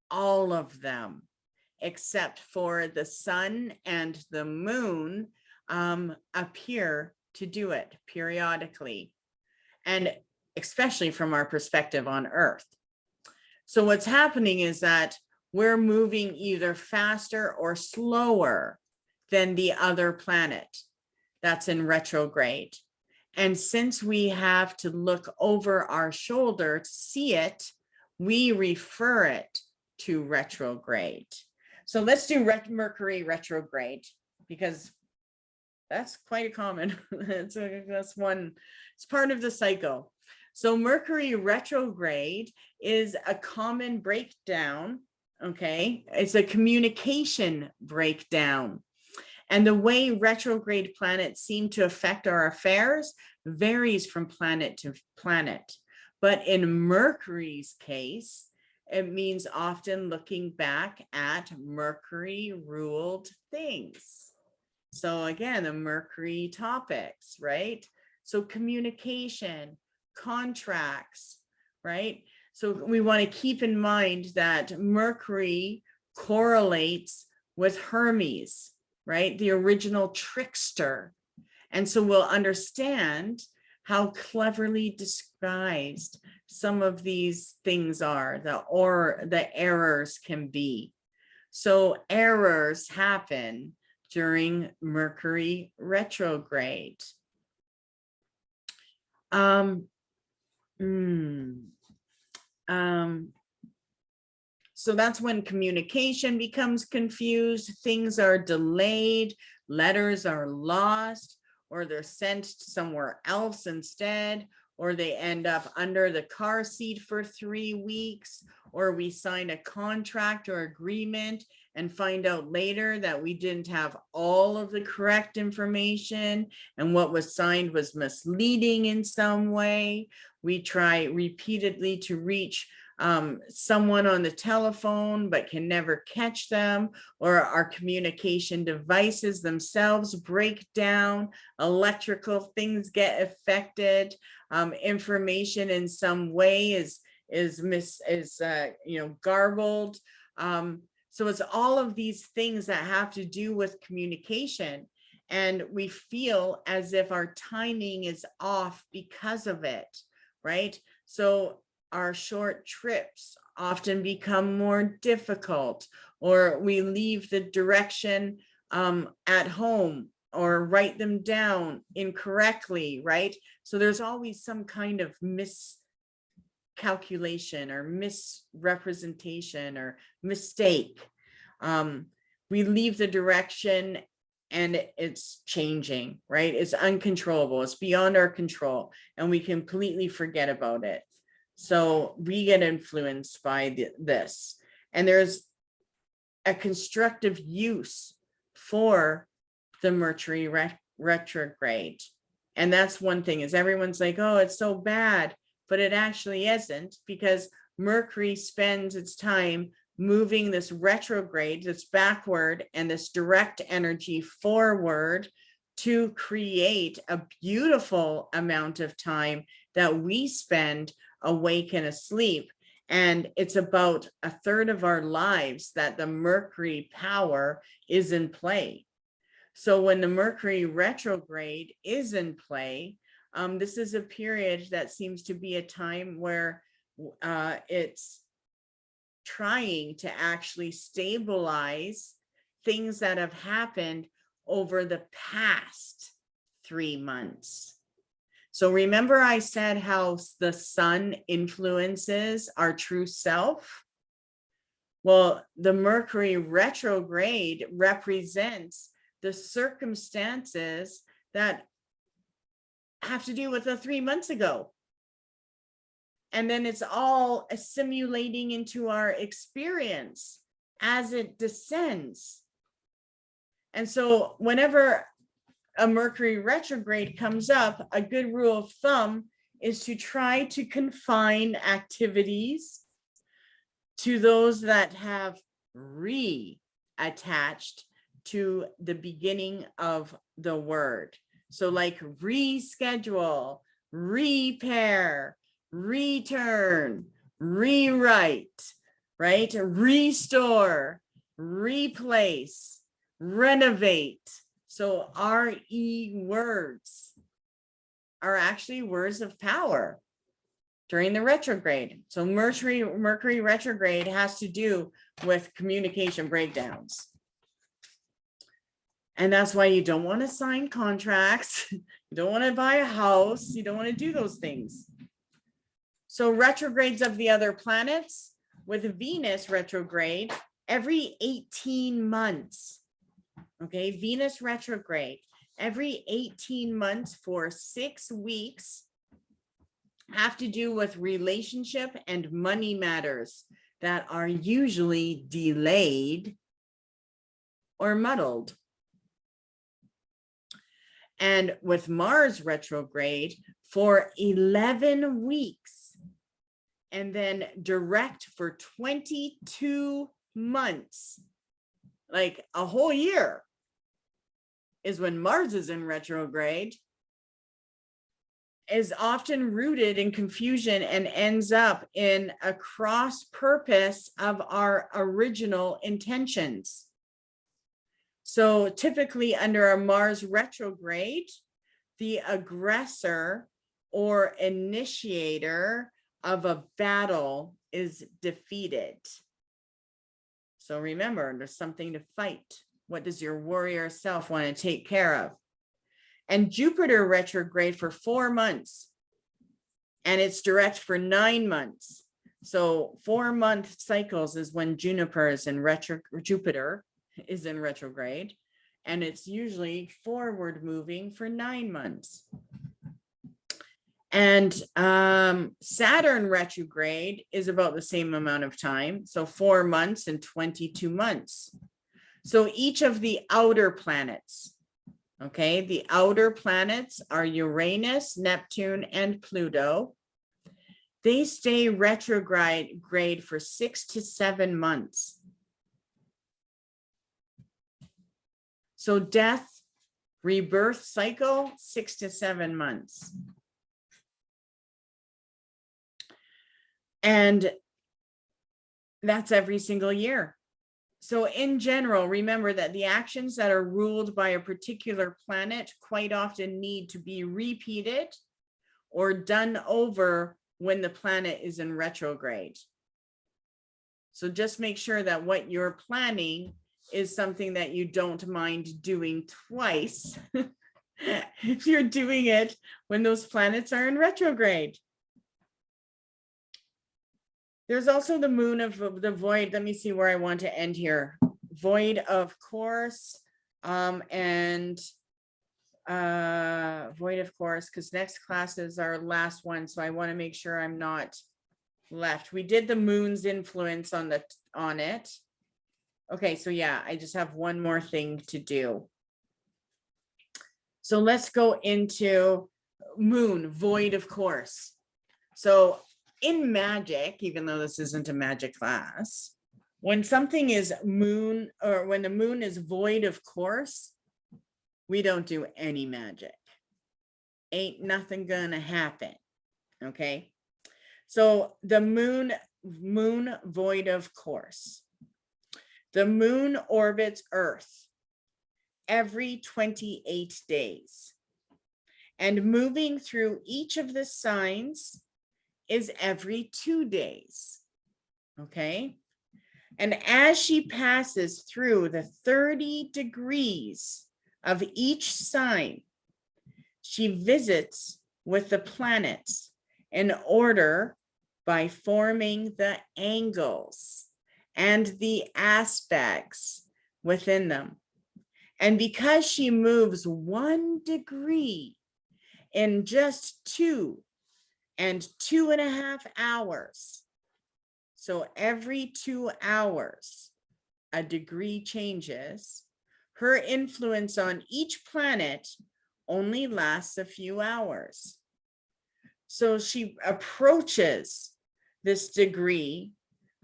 all of them, except for the sun and the moon, appear to do it periodically, and especially from our perspective on Earth. So what's happening is that we're moving either faster or slower than the other planet that's in retrograde. And since we have to look over our shoulder to see it, we refer it to retrograde. So let's do Mercury retrograde, because that's quite common. That's one, it's part of the cycle. So Mercury retrograde is a common breakdown, okay? It's a communication breakdown. And the way retrograde planets seem to affect our affairs varies from planet to planet. But in Mercury's case, it means often looking back at Mercury-ruled things. So again, the Mercury topics, right? So communication, contracts, right? So we want to keep in mind that Mercury correlates with Hermes, right? The original trickster. And so we'll understand how cleverly disguised some of these things are, the errors can be. So errors happen during Mercury retrograde. So that's when communication becomes confused, things are delayed, letters are lost, or they're sent somewhere else instead, or they end up under the car seat for 3 weeks, or we sign a contract or agreement and find out later that we didn't have all of the correct information and what was signed was misleading in some way. We try repeatedly to reach someone on the telephone but can never catch them, or our communication devices themselves break down, electrical things get affected, information in some way is garbled. So it's all of these things that have to do with communication, and we feel as if our timing is off because of it, right? So our short trips often become more difficult, or we leave the direction at home or write them down incorrectly, right? So there's always some kind of miscalculation or misrepresentation or mistake. We leave the direction and it's changing, right? It's uncontrollable, it's beyond our control, and we completely forget about it. So we get influenced by this, and there's a constructive use for the Mercury retrograde. And that's one thing, is everyone's like, oh, it's so bad, but it actually isn't, because Mercury spends its time moving this retrograde, this backward, and this direct energy forward to create a beautiful amount of time that we spend awake and asleep. And it's about a third of our lives that the Mercury power is in play. So when the Mercury retrograde is in play, this is a period that seems to be a time where it's trying to actually stabilize things that have happened over the past 3 months. So remember I said how the sun influences our true self? Well, the Mercury retrograde represents the circumstances that have to do with the 3 months ago. And then it's all assimilating into our experience as it descends. And so whenever a Mercury retrograde comes up, a good rule of thumb is to try to confine activities to those that have reattached to the beginning of the word. So like reschedule, repair, return, rewrite, right? Restore, replace, renovate. So RE words are actually words of power during the retrograde. So Mercury retrograde has to do with communication breakdowns. And that's why you don't want to sign contracts. You don't want to buy a house. You don't want to do those things. So retrogrades of the other planets, with Venus retrograde every 18 months. Okay, Venus retrograde every 18 months for 6 weeks have to do with relationship and money matters that are usually delayed or muddled. And with Mars retrograde for 11 weeks and then direct for 22 months, like a whole year is when Mars is in retrograde. is often rooted in confusion and ends up in a cross purpose of our original intentions. So typically under a Mars retrograde, the aggressor or initiator of a battle is defeated. So remember, there's something to fight. What does your warrior self want to take care of? And Jupiter retrograde for 4 months, and it's direct for 9 months. So 4-month cycles is when Jupiter is in retrograde, and it's usually forward moving for 9 months. And Saturn retrograde is about the same amount of time, so 4 months and 22 months. So each of the outer planets, okay, the outer planets are Uranus, Neptune, and Pluto. They stay retrograde for 6 to 7 months. So death, rebirth cycle, 6 to 7 months. And that's every single year. So in general, remember that the actions that are ruled by a particular planet quite often need to be repeated or done over when the planet is in retrograde. So just make sure that what you're planning is something that you don't mind doing twice if you're doing it when those planets are in retrograde. There's also the moon of the void. Let me see where I want to end here. Void of course, void of course, because next class is our last one. So I want to make sure I'm not left. We did the moon's influence on it. Okay, so yeah, I just have one more thing to do. So let's go into moon, void of course. So in magic, even though this isn't a magic class, when something is moon, or when the moon is void of course, we don't do any magic. Ain't nothing gonna happen, okay? So the moon void of course. The moon orbits Earth every 28 days. And moving through each of the signs is every 2 days, okay? And as she passes through the 30 degrees of each sign, she visits with the planets in order by forming the angles and the aspects within them. And because she moves 1 degree in just 2 and 2.5 hours. So every 2 hours, a degree changes. Her influence on each planet only lasts a few hours. So she approaches this degree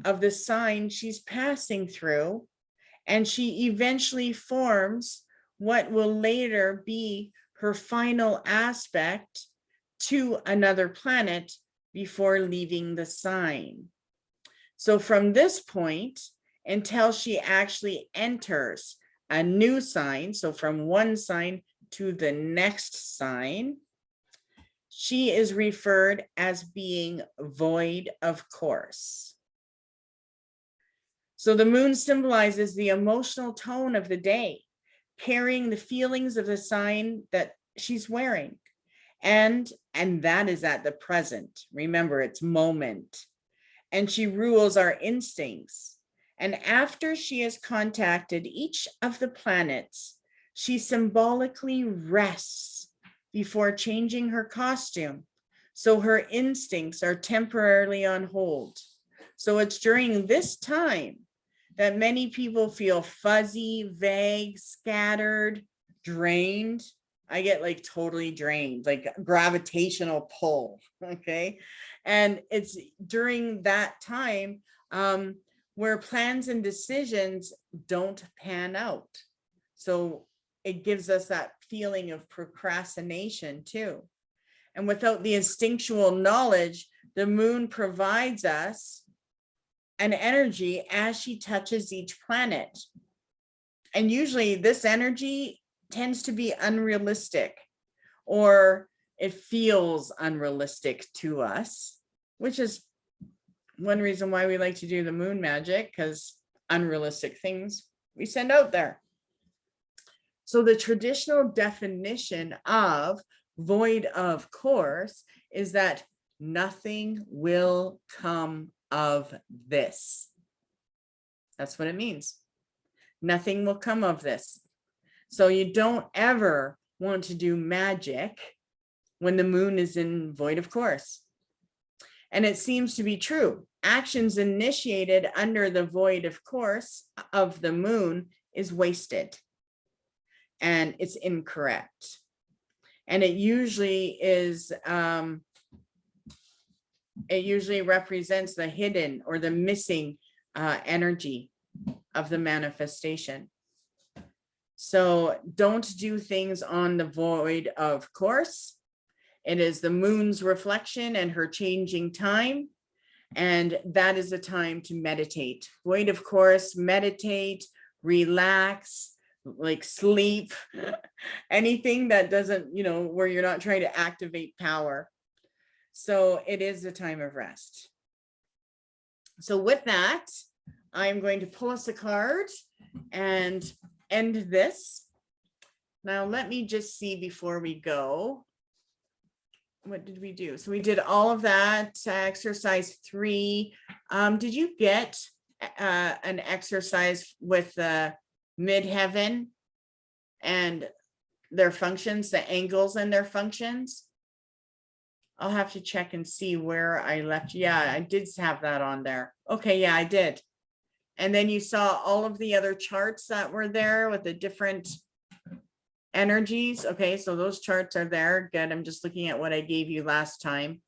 of the sign she's passing through, and she eventually forms what will later be her final aspect to another planet before leaving the sign. So from this point until she actually enters a new sign, so from one sign to the next sign, she is referred as being void of course. So the moon symbolizes the emotional tone of the day, carrying the feelings of the sign that she's wearing. And that is at the present. Remember, it's moment. And she rules our instincts. And after she has contacted each of the planets, she symbolically rests before changing her costume. So her instincts are temporarily on hold. So it's during this time that many people feel fuzzy, vague, scattered, drained. I get like totally drained, like gravitational pull, okay? And it's during that time where plans and decisions don't pan out. So it gives us that feeling of procrastination too. And without the instinctual knowledge, the moon provides us an energy as she touches each planet. And usually this energy tends to be unrealistic, or it feels unrealistic to us, which is one reason why we like to do the moon magic, because unrealistic things we send out there. So the traditional definition of void of course is that nothing will come of this. That's what it means. Nothing will come of this. So you don't ever want to do magic when the moon is in void of course. And it seems to be true. Actions initiated under the void of course of the moon is wasted. And it's incorrect. And it usually is, it usually represents the hidden or the missing energy of the manifestation. So don't do things on the void of course. It is the moon's reflection and her changing time. And that is a time to meditate. Void of course, meditate, relax, like sleep, anything that doesn't, you know, where you're not trying to activate power. So it is a time of rest. So with that, I'm going to pull us a card and end this. Now, let me just see before we go. What did we do? So we did all of that, exercise 3. Did you get an exercise with the midheaven and their functions, the angles and their functions? I'll have to check and see where I left. Yeah, I did have that on there. Okay, yeah, I did. And then you saw all of the other charts that were there with the different energies. Okay, so those charts are there. Good. I'm just looking at what I gave you last time.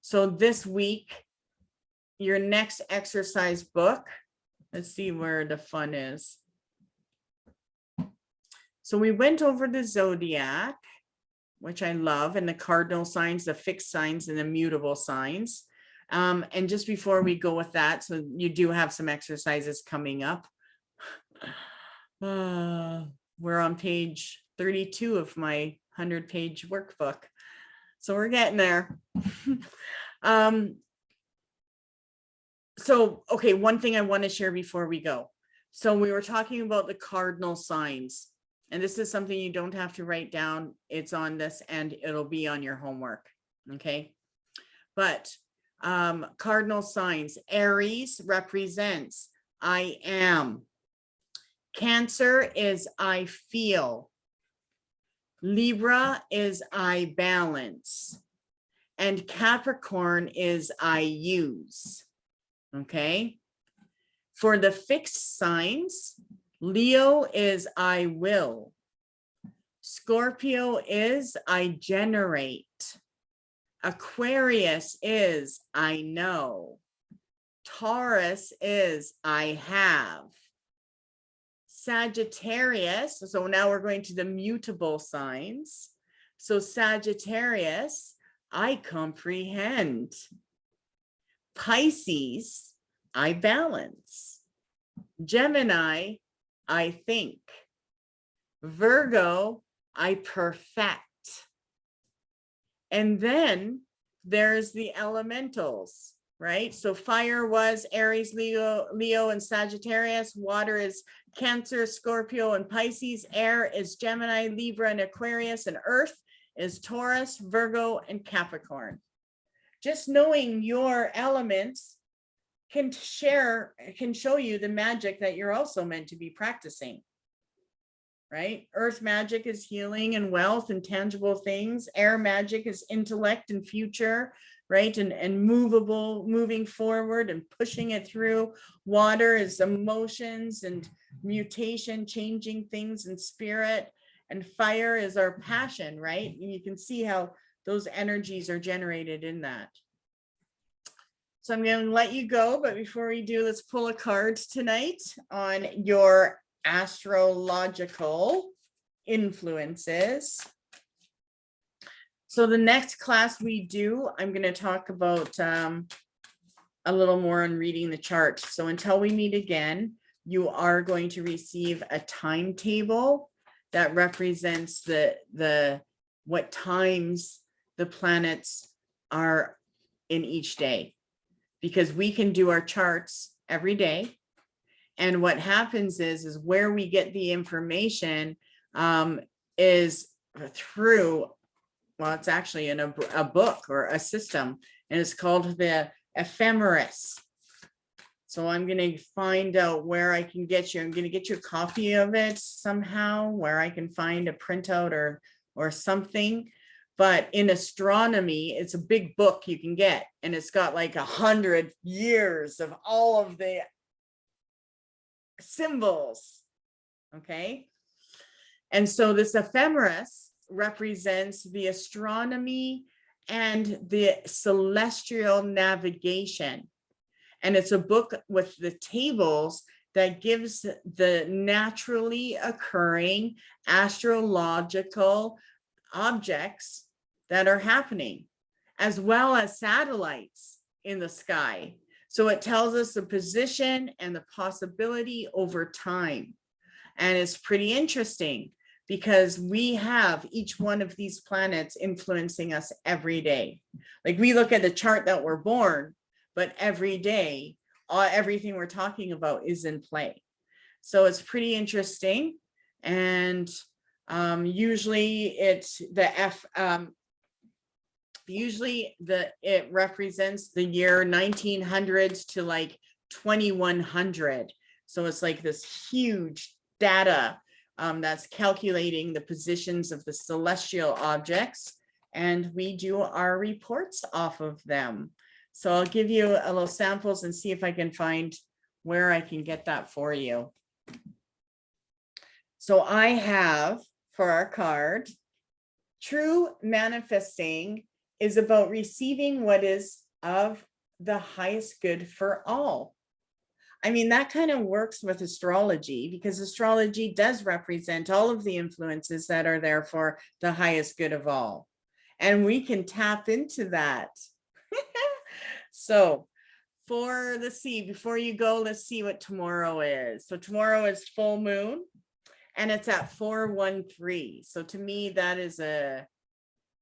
So this week, your next exercise book, let's see where the fun is. So we went over the zodiac, which I love, and the cardinal signs, the fixed signs, and the mutable signs. And just before we go with that, so you do have some exercises coming up. We're on page 32 of my 100-page workbook. So we're getting there. So, okay, one thing I want to share before we go. So we were talking about the cardinal signs, and this is something you don't have to write down. It's on this and it'll be on your homework. Okay. But cardinal signs, Aries represents I am. Cancer is I feel. Libra is I balance. And Capricorn is I use. Okay. For the fixed signs, Leo is I will. Scorpio is I generate. Aquarius is I know. Taurus is I have. Sagittarius, so now we're going to the mutable signs. So Sagittarius, I comprehend. Pisces, I balance. Gemini, I think. Virgo, I perfect. And then there's the elementals, right? So fire was Aries, Leo, and Sagittarius. Water is Cancer, Scorpio, and Pisces. Air is Gemini, Libra, and Aquarius. And earth is Taurus, Virgo, and Capricorn. Just knowing your elements can show you the magic that you're also meant to be practicing. Right? Earth magic is healing and wealth and tangible things. Air magic is intellect and future, right? And moving forward and pushing it through. Water is emotions and mutation, changing things and spirit. And fire is our passion, right? And you can see how those energies are generated in that. So I'm going to let you go, but before we do, let's pull a card tonight on your astrological influences. So the next class we do, I'm going to talk about a little more on reading the chart. So until we meet again, you are going to receive a timetable that represents the what times the planets are in each day, because we can do our charts every day. And what happens is where we get the information is through, well, it's actually in a book or a system, and it's called the ephemeris. So I'm going to find out where I can get you. I'm going to get you a copy of it somehow, where I can find a printout or something. But in astronomy, it's a big book you can get, and it's got like 100 years of all of the symbols. Okay. And so this ephemeris represents the astronomy and the celestial navigation. And it's a book with the tables that gives the naturally occurring astrological objects that are happening, as well as satellites in the sky. So it tells us the position and the possibility over time. And it's pretty interesting because we have each one of these planets influencing us every day. Like we look at the chart that we're born, but every day, everything we're talking about is in play. So it's pretty interesting. And usually it's it represents the year 1900s to like 2100. So it's like this huge data that's calculating the positions of the celestial objects, and we do our reports off of them. So I'll give you a little samples and see if I can find where I can get that for you. So I have for our card, true manifesting is about receiving what is of the highest good for all. I mean, that kind of works with astrology, because astrology does represent all of the influences that are there for the highest good of all. And we can tap into that. So let's see, before you go, let's see what tomorrow is. So tomorrow is full moon, and it's at 413. So to me, that is a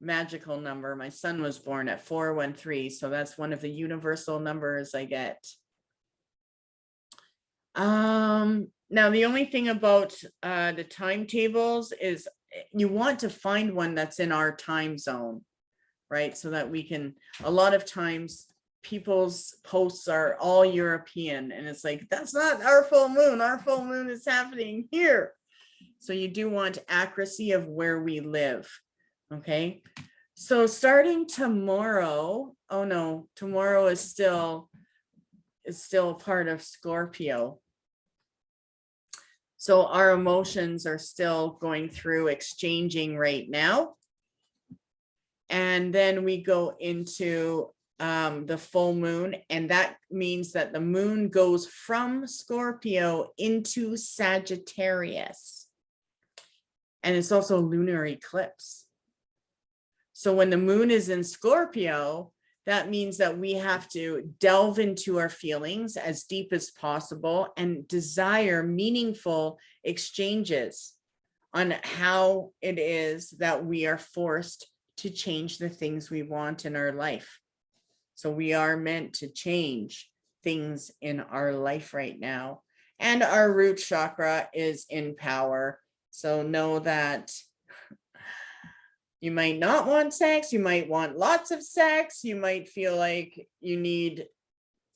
magical number. My son was born at 413. So that's one of the universal numbers I get. Now the only thing about the timetables is you want to find one that's in our time zone, right? So that we can, a lot of times people's posts are all European, and it's like, that's not our full moon. Our full moon is happening here. So you do want accuracy of where we live. Okay. So starting tomorrow, oh no, tomorrow is still part of Scorpio. So our emotions are still going through exchanging right now. And then we go into the full moon, and that means that the moon goes from Scorpio into Sagittarius. And it's also a lunar eclipse. So when the moon is in Scorpio, that means that we have to delve into our feelings as deep as possible and desire meaningful exchanges on how it is that we are forced to change the things we want in our life. So we are meant to change things in our life right now. And our root chakra is in power. So know that you might not want sex, you might want lots of sex, you might feel like you need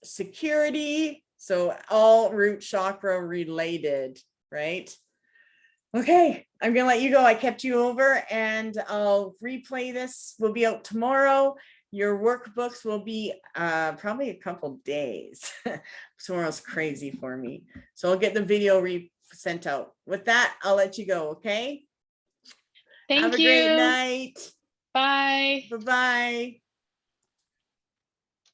security. So all root chakra related, right? Okay, I'm gonna let you go. I kept you over, and I'll replay this. Will be out tomorrow. Your workbooks will be probably a couple days. Tomorrow's crazy for me. So I'll get the video sent out. With that, I'll let you go, okay? Thank you. Have a great night. Bye. Bye-bye.